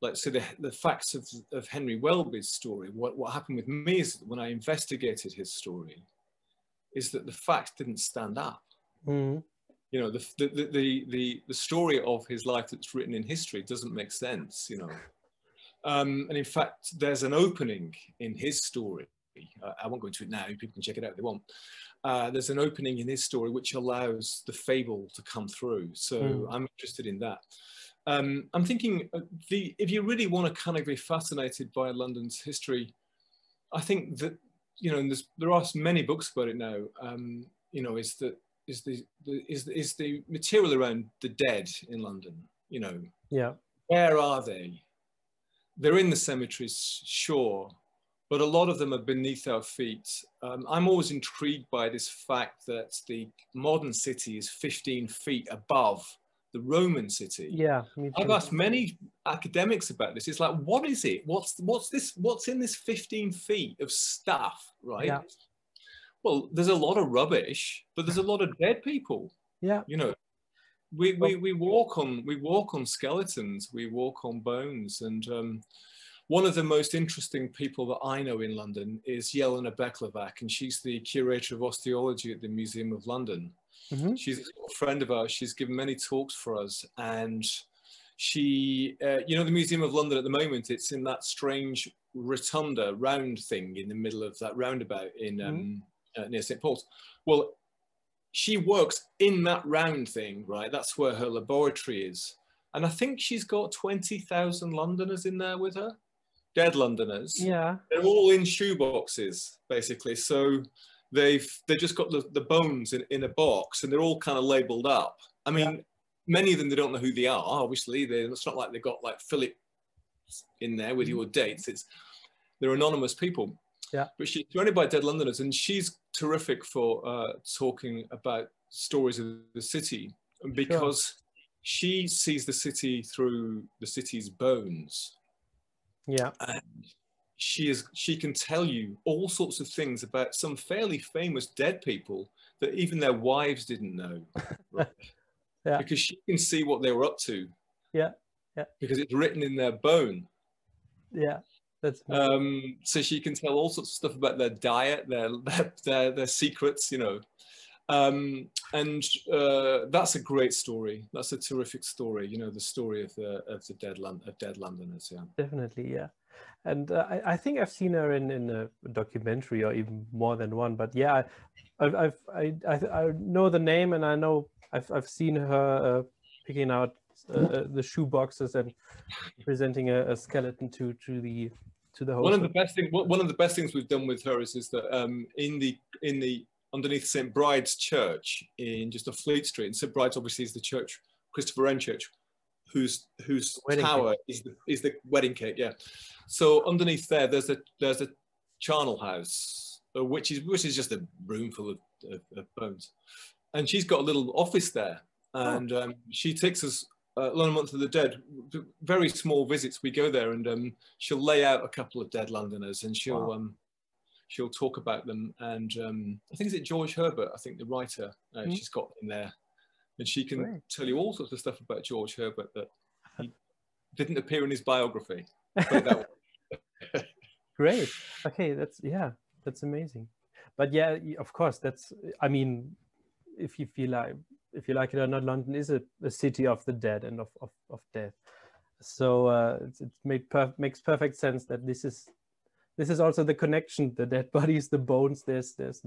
like say the facts of Henry Welby's story, what happened with me is that when I investigated his story, is that the facts didn't stand up. You know, the story of his life that's written in history doesn't make sense, you know. And in fact, there's an opening in his story. I won't go into it now, people can check it out if they want. There's an opening in his story which allows the fable to come through. So I'm interested in that. I'm thinking, if you really want to kind of be fascinated by London's history, I think that, you know, and there are many books about it now. You know, is the material around the dead in London? You know, yeah, where are they? They're in the cemeteries, sure, but a lot of them are beneath our feet. I'm always intrigued by this fact that the modern city is 15 feet above the Roman city. Yeah, me too. I've asked many academics about this. It's like, what is it? What's this? What's in this 15 feet of stuff, right? Yeah. Well, there's a lot of rubbish, but there's a lot of dead people. Yeah. You know, we walk on skeletons, we walk on bones, and one of the most interesting people that I know in London is Jelena Beklavac, and she's the curator of osteology at the Museum of London. She's a friend of ours. She's given many talks for us, and she, you know, the Museum of London at the moment, it's in that strange rotunda round thing in the middle of that roundabout in near St. Paul's. Well, she works in that round thing, right? That's where her laboratory is, and I think she's got 20,000 Londoners in there with her, dead Londoners. Yeah, they're all in shoeboxes basically. So they've just got the bones in a box, and they're all kind of labeled up. I mean, many of them, they don't know who they are. Obviously, it's not like they've got like Philip in there with your dates. They're anonymous people. Yeah. But she's surrounded by dead Londoners, and she's terrific for talking about stories of the city, because she sees the city through the city's bones. Yeah. And she can tell you all sorts of things about some fairly famous dead people that even their wives didn't know. Right? Yeah. Because she can see what they were up to. Yeah. Yeah. Because it's written in their bone. Yeah. That's so she can tell all sorts of stuff about their diet, their secrets, you know. And that's a great story. That's a terrific story, you know, the story of the dead Londoners. Yeah. Definitely, yeah. And I think I've seen her in a documentary, or even more than one. But yeah, I know the name, and I know I've seen her picking out the shoe boxes and presenting a skeleton to the host. One of the best things we've done with her is that in the underneath St. Bride's Church in just off Fleet Street, and St. Bride's obviously is the church, Christopher Wren Church, whose tower is the wedding cake. Yeah. So underneath there's a charnel house, which is just a room full of bones, and she's got a little office there, and she takes us on a Month of the Dead, very small visits. We go there, and she'll lay out a couple of dead Londoners, and she'll talk about them. And I think, is it George Herbert? I think the writer she's got in there, and she can tell you all sorts of stuff about George Herbert that he didn't appear in his biography. Great. Okay, that's amazing. But yeah, of course, I mean, if you like it or not, London is a city of the dead and of death. So it makes perfect sense that this is also the connection, the dead bodies, the bones. There's this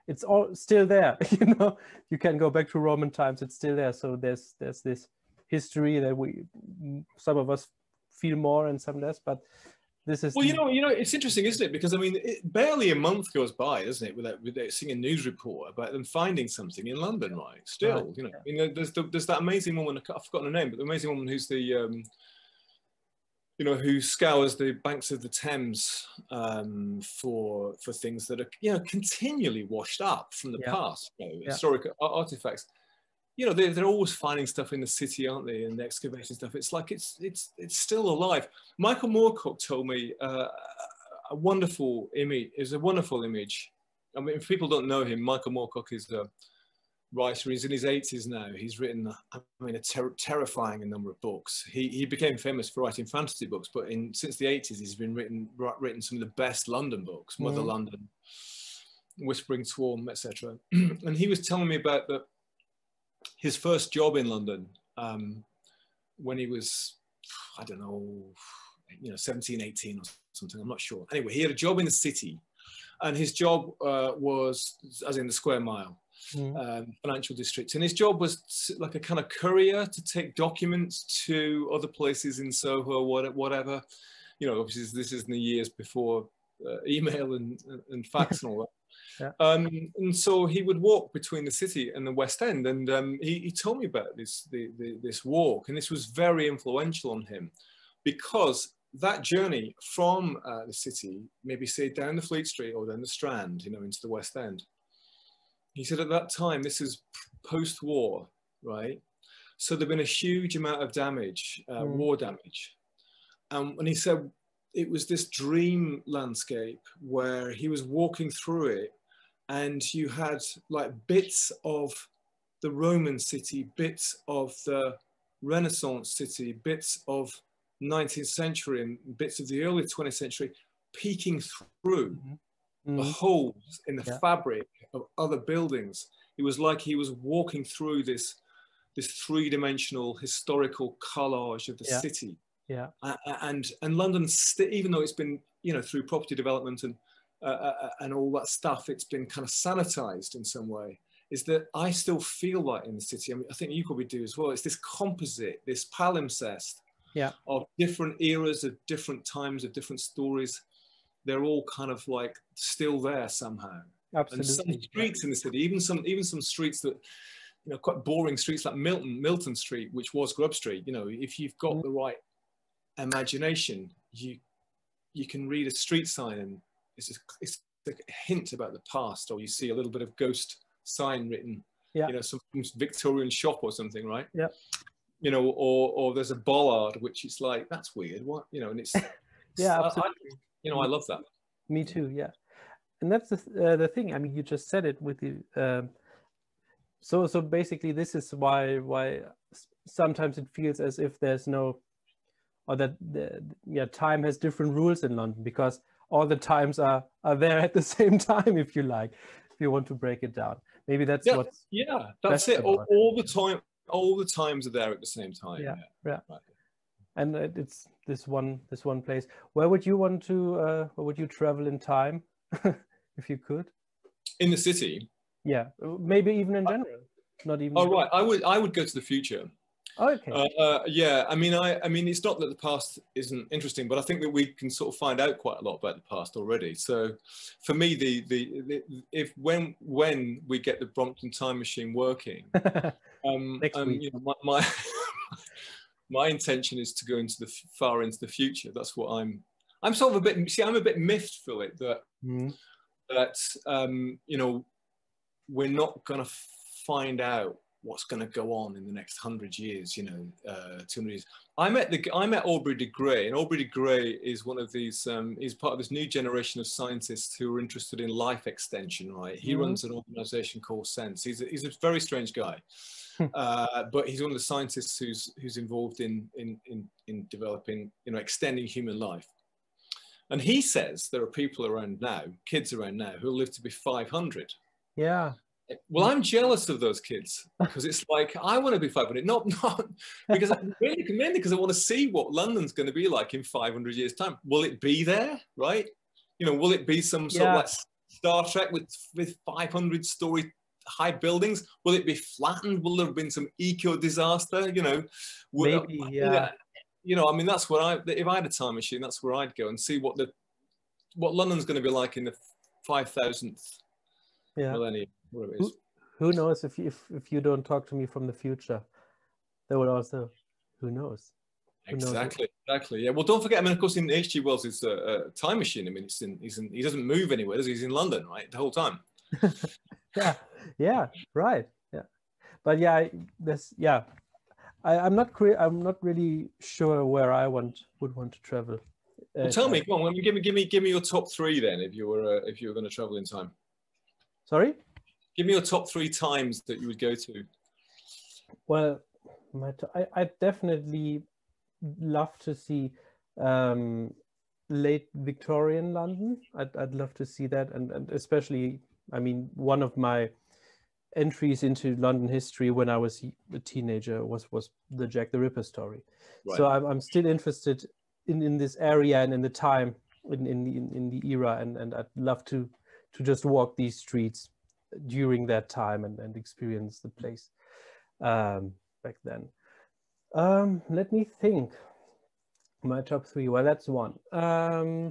it's all still there. You know, you can go back to Roman times, it's still there. So there's this history that some of us feel more and some less, but this is. Well, you know, it's interesting, isn't it? Because I mean, barely a month goes by, doesn't it, without seeing a news report about them finding something in London, right? Still, right. you know, you know, there's that amazing woman. I've forgotten her name, but the amazing woman who's the you know, who scours the banks of the Thames for things that are, you know, continually washed up from the past, you know, historic artifacts. You know, they're always finding stuff in the city, aren't they? And excavating stuff. It's like it's still alive. Michael Moorcock told me a wonderful image. Is a wonderful image. I mean, if people don't know him, Michael Moorcock is a writer. He's in his 80s now. He's written, I mean, a terrifying number of books. He became famous for writing fantasy books, but since the 80s, he's been written some of the best London books, Mother London, Whispering Swarm, etc. And he was telling me about his first job in London when he was, I don't know, you know, 17, 18 or something, I'm not sure. Anyway, he had a job in the city, and his job was, as in the square mile, financial district. And his job was like a kind of courier to take documents to other places in Soho, whatever. You know, obviously this is in the years before email and fax and all that. Yeah. And so he would walk between the city and the West End, and he told me about this walk, and this was very influential on him, because that journey from the city, maybe say down the Fleet Street or down the Strand, you know, into the West End. He said at that time, this is post-war, right? So there'd been a huge amount of damage, war damage, and he said it was this dream landscape where he was walking through it. And you had like bits of the Roman city, bits of the Renaissance city, bits of 19th century and bits of the early 20th century peeking through the holes in the fabric of other buildings. It was like he was walking through this three-dimensional historical collage of the city. Yeah. And London, even though it's been, you know, through property development and all that stuff, it's been kind of sanitized in some way, is that I still feel like in the city, I mean, I think you probably do as well, it's this composite, this palimpsest of different eras, of different times, of different stories. They're all kind of like still there somehow. Absolutely. And some streets in the city, even some streets that, you know, quite boring streets like Milton Street, which was Grub Street, you know, if you've got the right imagination, you can read a street sign and it's a hint about the past, or you see a little bit of ghost sign written, you know, some Victorian shop or something, right? Yeah. You know, or there's a bollard, which is like, that's weird, what, you know, and it's absolutely. You know, I love that. Me too, yeah. And that's the thing. I mean, you just said it with the. So basically, this is why sometimes it feels as if there's no, or that time has different rules in London, because all the times are there at the same time, if you like, if you want to break it down. Maybe that's what's that's it. All the time, all the times are there at the same time. Yeah. Right. And it's this one place. Where would you want to? Where would you travel in time, if you could? In the city. Yeah, maybe even in general. Not even. Oh right, I would go to the future. Oh, okay. Yeah, I mean, it's not that the past isn't interesting, but I think that we can sort of find out quite a lot about the past already. So, for me, when we get the Brompton Time Machine working, next week. You know, my intention is to go far into the future. That's what I'm sort of a bit. See, I'm a bit miffed, Philip, that you know, we're not going to find out what's going to go on in the next 100 years, you know, 200 years. I met Aubrey de Grey, and Aubrey de Grey is one of these, he's part of this new generation of scientists who are interested in life extension, right? He runs an organization called Sense. He's a very strange guy, but he's one of the scientists who's involved in developing, you know, extending human life. And he says there are people around now, kids around now, who will live to be 500. Yeah. Well, I'm jealous of those kids, because it's like, I want to be 500, not because mainly because I want to see what London's going to be like in 500 years' time. Will it be there, right? You know, will it be some sort of like Star Trek with 500-story high buildings? Will it be flattened? Will there have been some eco disaster? You know, maybe, yeah. You know, I mean, that's where if I had a time machine, that's where I'd go and see what London's going to be like in the 5,000th millennium. Whatever it is. Who knows if you don't talk to me from the future? That would also, who knows? Exactly. Yeah. Well, don't forget. I mean, of course, in H.G. Wells' is a time machine. I mean, he doesn't move anywhere, does he? He's in London, right, the whole time. yeah, right. Yeah, but yeah, I'm not really sure where I would want to travel. Well, tell me, come on, give me your top three then, if you were going to travel in time. Sorry? Give me your top 3 times that you would go to. Well, I definitely love to see late Victorian London. I'd love to see that, and especially, I mean, one of my entries into London history when I was a teenager was the Jack the Ripper story. Right. So I'm still interested in this area and in the time, in the era, and I'd love to just walk these streets during that time and experience the place back then. Let me think. My top 3. Well, that's one. I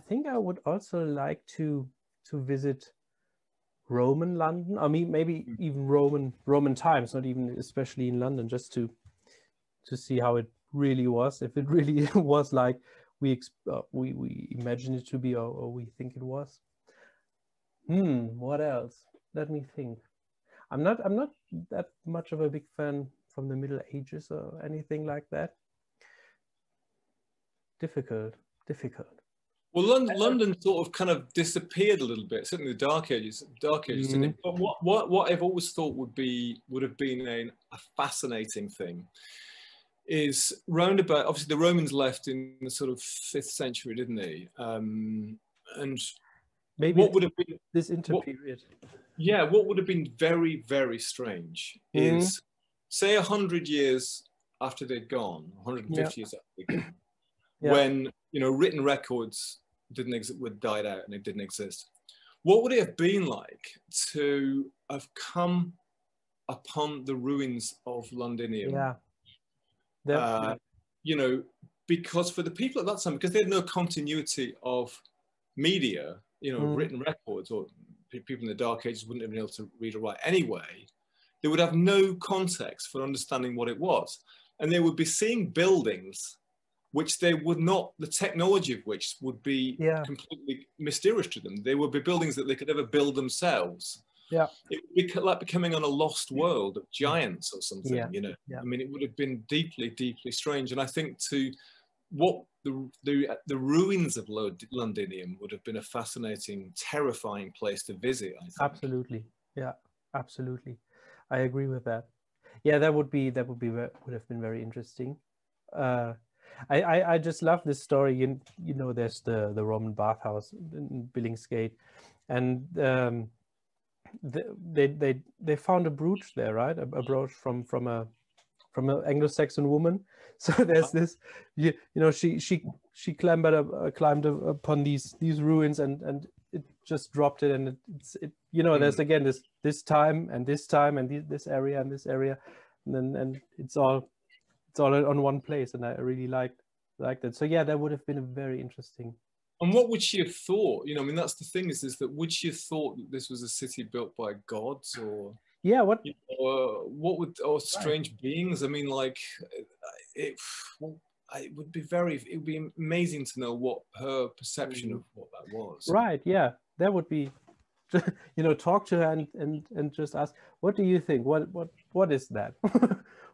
think I would also like to visit Roman London. I mean, maybe even Roman times, not even especially in London, just to see how it really was, if it really was like we imagine it to be, or we think it was. What else? Let me think. I'm not that much of a big fan from the Middle Ages or anything like that. Difficult. Well, London sort of kind of disappeared a little bit, certainly the Dark Ages, didn't it? But what I've always thought would have been a fascinating thing is round about, obviously the Romans left in the sort of 5th century, didn't they? And maybe what would have been this interperiod? What would have been very, very strange is, say, 100 years after they'd gone, 150 years after they'd gone, when, you know, written records died out and it didn't exist. What would it have been like to have come upon the ruins of Londinium? You know, because for the people at that time, because they had no continuity of media, you know, written records, or people in the Dark Ages wouldn't have been able to read or write anyway, they would have no context for understanding what it was. And they would be seeing buildings which they would not, the technology of which would be completely mysterious to them. They would be buildings that they could never build themselves. Yeah, it would be like becoming on a lost world of giants or something, you know. I mean, it would have been deeply, deeply strange. And I think what the ruins of Londinium would have been a fascinating, terrifying place to visit, I think. Absolutely. Yeah, absolutely. I agree with that. Yeah, that would have been very interesting. I just love this story. You know, there's the Roman bathhouse in Billingsgate, and they found a brooch there, right? A brooch from an Anglo-Saxon woman. So there's this, you know, she climbed upon these ruins, and it just dropped it, and it you know, there's again this time and this time and this area and this area, and it's all on one place, and I really liked that. So yeah, that would have been a very interesting. And what would she have thought? You know, I mean, that's the thing is that would she have thought that this was a city built by gods, or strange beings? I mean, like, it would be amazing to know what her perception of what that was. Right. Yeah, that would be, you know, talk to her and just ask, what do you think? What is that?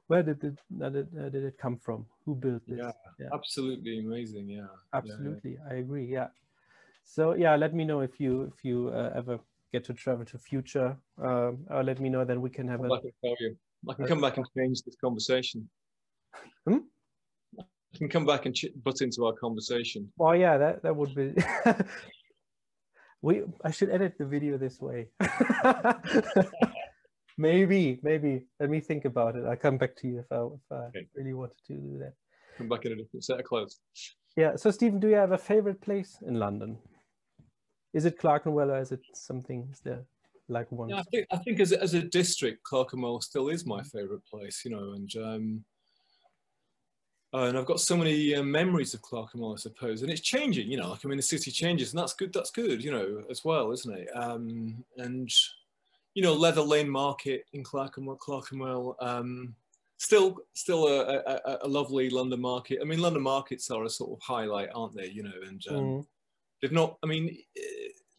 Where did it come from? Who built this? Yeah, absolutely amazing. Yeah, absolutely. I agree. Yeah. So yeah, let me know if you ever get to travel to future, or let me know, then we can have I can come back and change this conversation. I can come back and butt into our conversation. Well, yeah, that would be. I should edit the video this way. Maybe. Let me think about it. I'll come back to you if I really wanted to do that. Come back in a different set of clothes. Yeah. So, Stephen, do you have a favorite place in London? Is it Clerkenwell or is it something? Is there like one? Yeah, I think as a district, Clerkenwell still is my favourite place, you know, and I've got so many memories of Clerkenwell, I suppose, and it's changing, you know. Like, I mean, the city changes, and that's good. That's good, you know, as well, isn't it? And you know, Leather Lane Market in Clerkenwell, still a lovely London market. I mean, London markets are a sort of highlight, aren't they? You know, and they've not. I mean,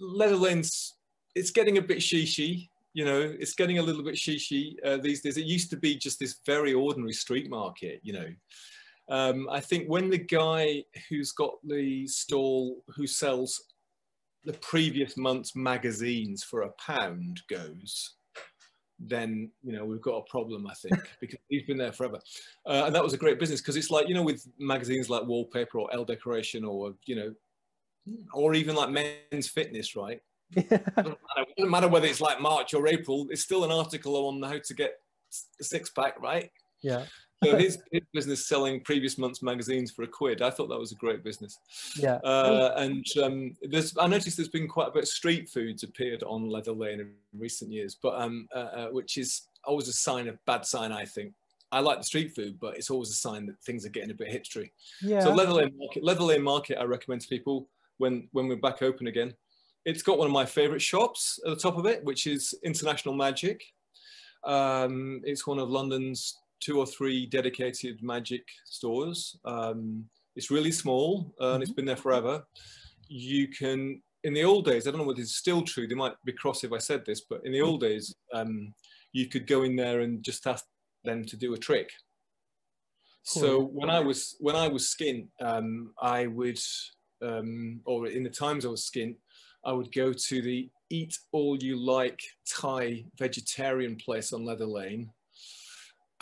Leather Lane's, it's getting a bit shishy. You know, it's getting a little bit shishy these days. It used to be just this very ordinary street market, you know. I think when the guy who's got the stall who sells the previous month's magazines for £1 goes, then, you know, we've got a problem, I think, because he's been there forever. And that was a great business, because it's like, you know, with magazines like Wallpaper or Elle Decoration, or, you know, or even like Men's Fitness, right? It doesn't matter whether it's like March or April, it's still an article on how to get a six-pack, right? Yeah. So his business selling previous month's magazines for £1, I thought that was a great business. Yeah. And I noticed there's been quite a bit of street foods appeared on Leather Lane in recent years, but which is always a bad sign, I think. I like the street food, but it's always a sign that things are getting a bit hipstery. Yeah. So Leather Lane Market, I recommend to people when we're back open again. It's got one of my favourite shops at the top of it, which is International Magic. It's one of London's 2 or 3 dedicated magic stores. It's really small and it's been there forever. You can, in the old days, I don't know whether it's still true, they might be cross if I said this, but in the old days, you could go in there and just ask them to do a trick. Cool. So when I was skint, I would, or in the times I was skint, I would go to the Eat All You Like Thai vegetarian place on Leather Lane.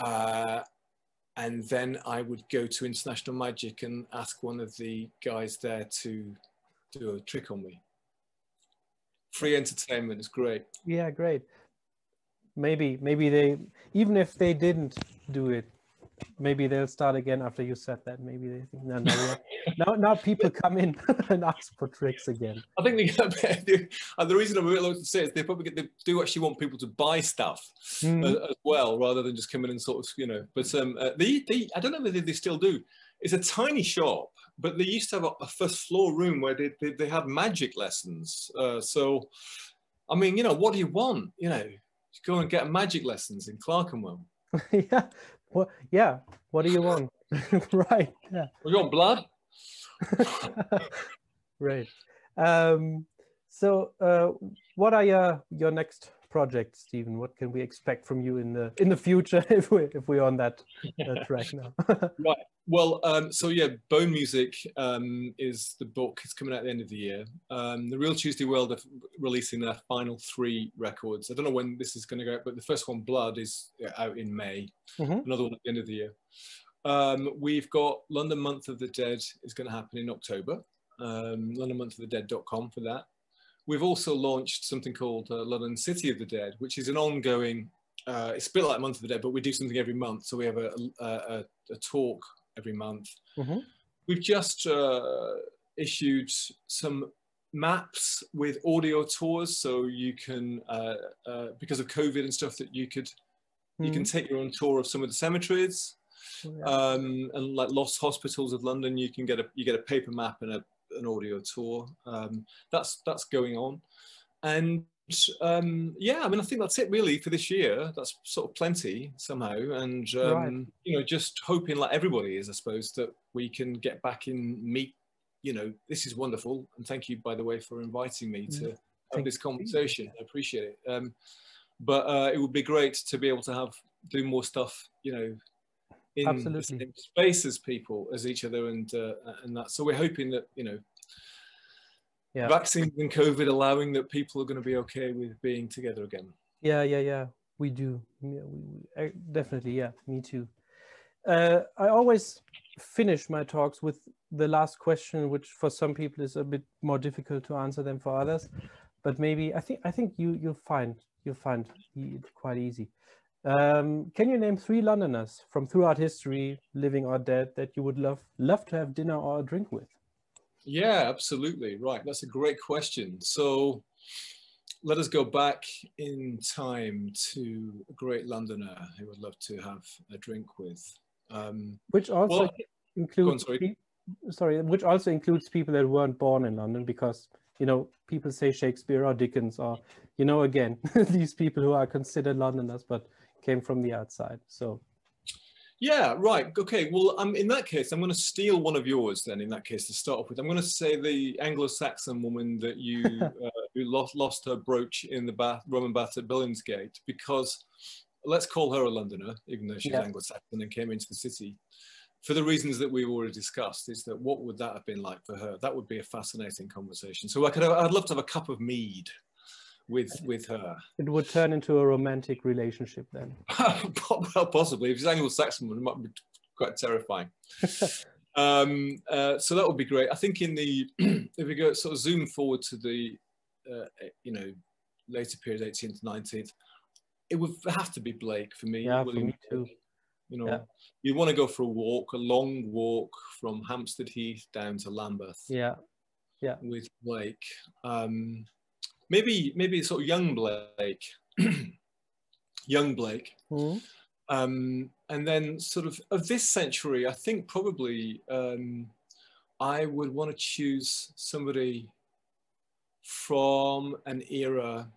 And then I would go to International Magic and ask one of the guys there to do a trick on me. Free entertainment is great. Yeah, great. Maybe they, even if they didn't do it, maybe they'll start again after you said that. Maybe they think, now people come in and ask for tricks again. I think the reason I'm a bit loath to say is they do actually want people to buy stuff as well, rather than just come in and sort of, you know. But I don't know whether they still do. It's a tiny shop, but they used to have a first floor room where they had magic lessons. So, I mean, you know, what do you want? You know, go and get magic lessons in Clerkenwell. Yeah. Well, yeah. What do you want? Right. Yeah. We want blood. Right. So, what are your next projects, Stephen? What can we expect from you in the future if we're on that track now? Right. Well, so yeah, Bone Music is the book. It's coming out at the end of the year. The Real Tuesday World are releasing their final 3 records. I don't know when this is going to go out, but the first one, Blood, is out in May. Another one at the end of the year. We've got London Month of the Dead is going to happen in October. LondonMonthOfTheDead.com for that. We've also launched something called London City of the Dead, which is an ongoing, it's a bit like Month of the Dead, but we do something every month. So we have a talk every month. We've just issued some maps with audio tours, so you can, because of COVID and stuff, that you can take your own tour of some of the cemeteries. And like Lost Hospitals of London, you get a paper map and an audio tour. That's going on, and yeah, I mean, I think that's it really for this year. That's sort of plenty somehow, and you know, just hoping, like everybody is, I suppose, that we can get back and meet. You know, this is wonderful, and thank you, by the way, for inviting me to have this conversation. I appreciate it. But it would be great to be able to do more stuff, you know, in the same space as people, as each other, and that. So we're hoping that, you know, vaccines and COVID allowing, that people are going to be okay with being together again. Yeah. We do. Yeah, we definitely. Yeah, me too. I always finish my talks with the last question, which for some people is a bit more difficult to answer than for others. But maybe I think you'll find it quite easy. Can you name 3 Londoners from throughout history, living or dead, that you would love to have dinner or a drink with? Yeah, absolutely. Right. That's a great question. So let us go back in time to a great Londoner who would love to have a drink with. Which also Well, go on, includes, sorry. sorry, which also includes people that weren't born in London, because, you know, people say Shakespeare or Dickens or, you know, again, these people who are considered Londoners but came from the outside. So Yeah, right. Okay. Well, in that case, I'm going to steal one of yours then. In that case, to start off with, I'm going to say the Anglo-Saxon woman that you who lost her brooch in the Roman bath at Billingsgate, because let's call her a Londoner, even though she's yeah, Anglo-Saxon and came into the city. For the reasons that we've already discussed, is that what would that have been like for her? That would be a fascinating conversation. So I'd love to have a cup of mead with her. it would turn into a romantic relationship then. Well, possibly. If she's Anglo-Saxon, it might be quite terrifying. So that would be great. I think in the if we go sort of zoom forward to the you know, later period, 18th, 19th, it would have to be Blake for me. Yeah, William for me too. Blake. You know, Yeah. you want to go for a walk, a long walk from Hampstead Heath down to Lambeth. Yeah, yeah. With Blake, maybe sort of young Blake, young Blake. Mm. And then sort of this century, I think probably I would want to choose somebody from an era,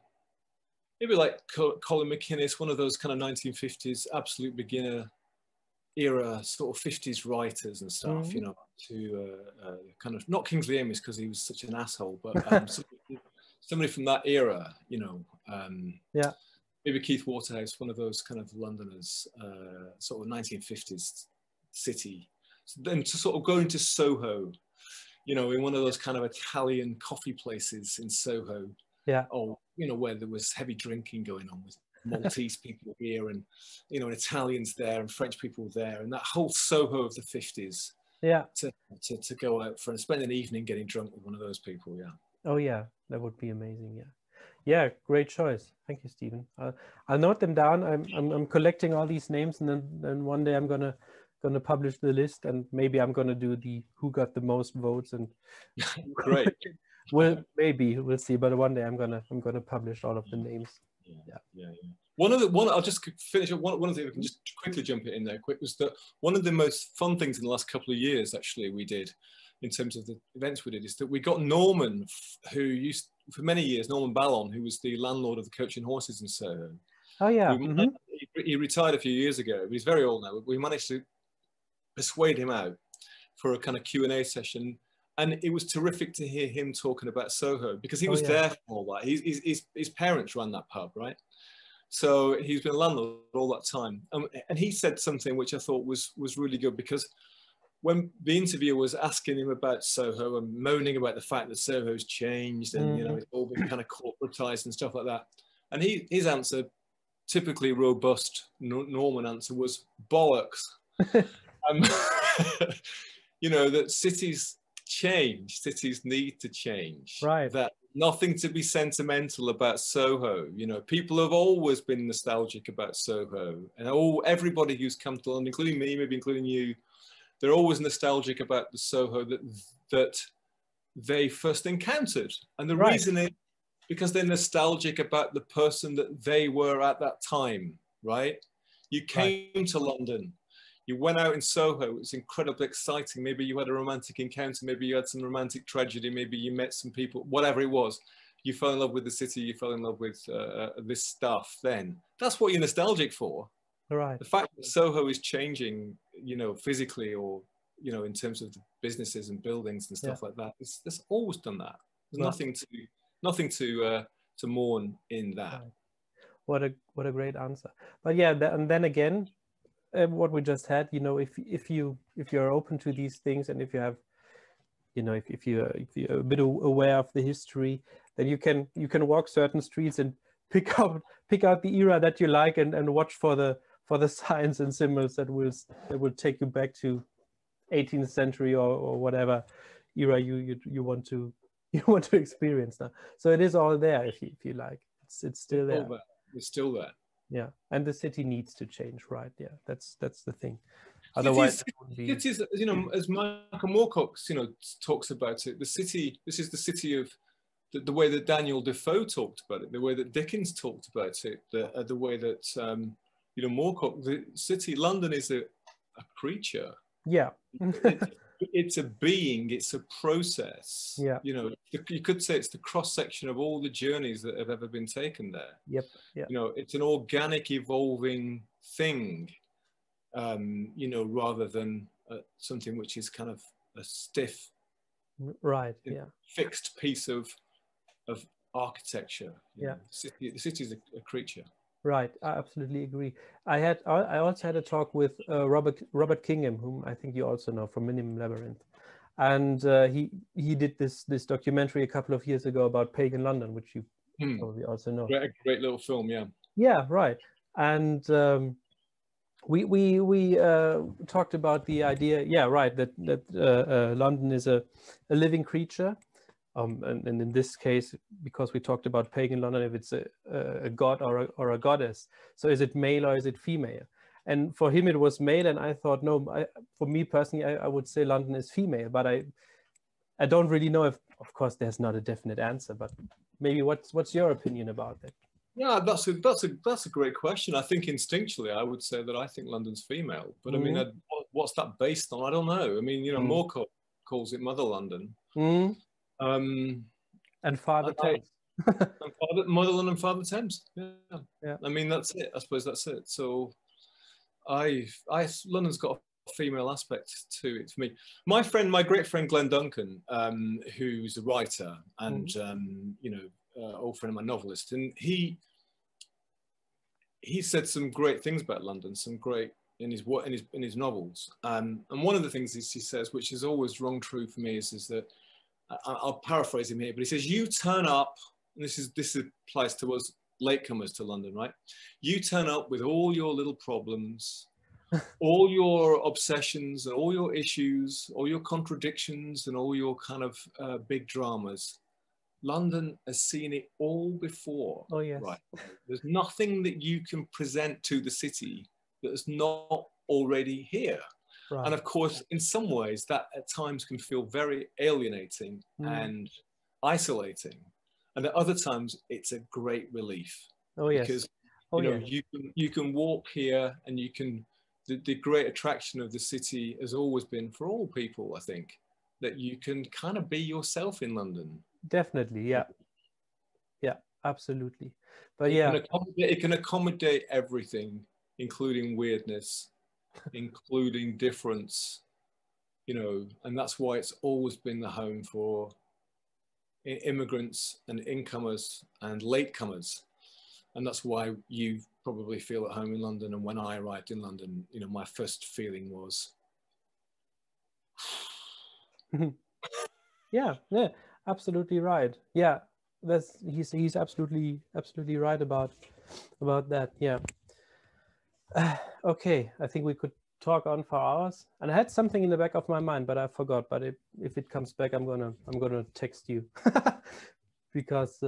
maybe like Colin McInnes, one of those kind of 1950s absolute beginner era sort of 50s writers and stuff, you know, to kind of, not Kingsley Amis because he was such an asshole, but somebody from that era, you know. Yeah. Maybe Keith Waterhouse, one of those kind of Londoners, sort of 1950s city. So then to sort of go into Soho, you know, in one of those kind of Italian coffee places in Soho. Yeah. Or, you know, where there was heavy drinking going on with Maltese people here and, you know, and Italians there and French people there. And that whole Soho of the 50s. Yeah. To go out for and spend an evening getting drunk with one of those people. Yeah. Oh, yeah. That would be amazing. Yeah. Yeah, great choice. Thank you, Stephen. I'll note them down. I'm collecting all these names, and then one day I'm gonna publish the list, and maybe I'm gonna do the who got the most votes, and great. we'll see. But one day I'm gonna publish all of the names. Yeah. One I'll just finish up. One of the things I can just quickly jump it in there quick was that one of the most fun things in the last couple of years actually we did in terms of the events we did is that we got Norman, who used for many years, Norman Ballon, who was the landlord of the Coach and Horses in Soho. Oh yeah. He retired a few years ago, but he's very old now. We managed to persuade him out for a kind of Q&A session. And it was terrific to hear him talking about Soho because he was there for all that. His parents ran that pub, right? So he's been a landlord all that time. And he said something which I thought was really good, because when the interviewer was asking him about Soho and moaning about the fact that Soho's changed and, you know, it's all been kind of corporatized and stuff like that. And his answer, typically robust Norman answer, was bollocks. You know, that cities change, cities need to change. Right. That nothing to be sentimental about Soho. You know, people have always been nostalgic about Soho, and everybody who's come to London, including me, maybe including you, they're always nostalgic about the Soho that they first encountered. And the reason is because they're nostalgic about the person that they were at that time, right? You came to London, you went out in Soho, it was incredibly exciting. Maybe you had a romantic encounter, maybe you had some romantic tragedy, maybe you met some people, whatever it was. You fell in love with the city, you fell in love with this stuff then. That's what you're nostalgic for. Right. The fact that Soho is changing, you know, physically or, you know, in terms of the businesses and buildings and stuff like that, it's always done that. There's nothing to mourn in that. What a great answer. But yeah, and then again, what we just had, you know, if you're open to these things, and if you have, you know, if you're a bit aware of the history, then you can walk certain streets and pick out the era that you like, and watch for the signs and symbols that will take you back to 18th century or whatever era you want to experience now. So it is all there if you like. It's still there. It's still there. Yeah, and the city needs to change, right? Yeah, that's the thing. Otherwise, it would be... Cities, you know, as Michael Moorcock, you know, talks about it, the city, this is the city of the way that Daniel Defoe talked about it, the way that Dickens talked about it, the way that, you know, Moorcock, the city, London is a creature. Yeah. It's a being, it's a process. Yeah. You know, you could say it's the cross-section of all the journeys that have ever been taken there. Yep. Yeah. You know, it's an organic, evolving thing, you know, rather than something which is kind of a stiff, right, yeah, fixed piece of architecture. Yeah. The city is a creature. Right, I absolutely agree. I also had a talk with Robert Kingham, whom I think you also know from Minimum Labyrinth, and he did this documentary a couple of years ago about pagan London, which you probably also know. Great little film, yeah. Yeah, right. And we talked about the idea, yeah, right, that London is a living creature. And in this case, because we talked about pagan London, if it's a god or a goddess, so is it male or is it female? And for him, it was male, and I thought, no, for me personally, I would say London is female, but I don't really know if, of course, there's not a definite answer, but maybe what's your opinion about that? Yeah, that's a great question. I think instinctually, I would say that I think London's female, but I mean, what's that based on? I don't know. I mean, you know, Moorcock calls it Mother London. And Father Thames. Motherland and Father Thames. Yeah. Yeah. I mean, that's it. I suppose that's it. So London's got a female aspect to it for me. My great friend Glenn Duncan, who's a writer and you know, old friend of my novelist, and he said some great things about London, some great in his novels. And one of the things he says, which has always rung true for me, is that I'll paraphrase him here, but he says, you turn up, and this applies to us latecomers to London, right? You turn up with all your little problems, all your obsessions, and all your issues, all your contradictions, and all your kind of big dramas. London has seen it all before. Oh, yes. Right? There's nothing that you can present to the city that is not already here. Right. And of course, in some ways, that at times can feel very alienating and isolating. And at other times, it's a great relief. Oh, yes. Because you know, you can walk here, and you can. The great attraction of the city has always been for all people, I think, that you can kind of be yourself in London. Definitely, yeah. Yeah, absolutely. But it can accommodate everything, including weirdness, including difference, you know, and that's why it's always been the home for immigrants and incomers and latecomers. And that's why you probably feel at home in London. And when I arrived in London, you know, my first feeling was, yeah, absolutely right. Yeah, he's absolutely right about that. Yeah. Okay, I think we could talk on for hours, and I had something in the back of my mind, but I forgot. But if it comes back, I'm gonna text you because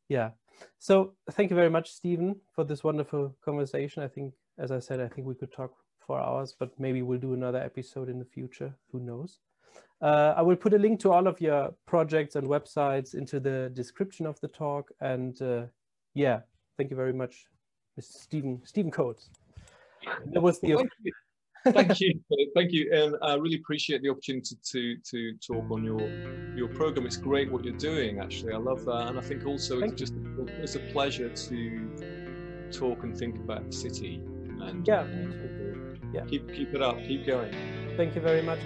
yeah. So thank you very much, Stephen, for this wonderful conversation. I think, as I said, I think we could talk for hours, but maybe we'll do another episode in the future. Who knows? I will put a link to all of your projects and websites into the description of the talk. And yeah, thank you very much, Mr. Stephen Coates. That was the thank you, and I really appreciate the opportunity to talk on your program. It's great what you're doing. Actually, I love that, and I think also it's a pleasure to talk and think about the city. And yeah, me too. Yeah, keep it up, keep going. Thank you very much.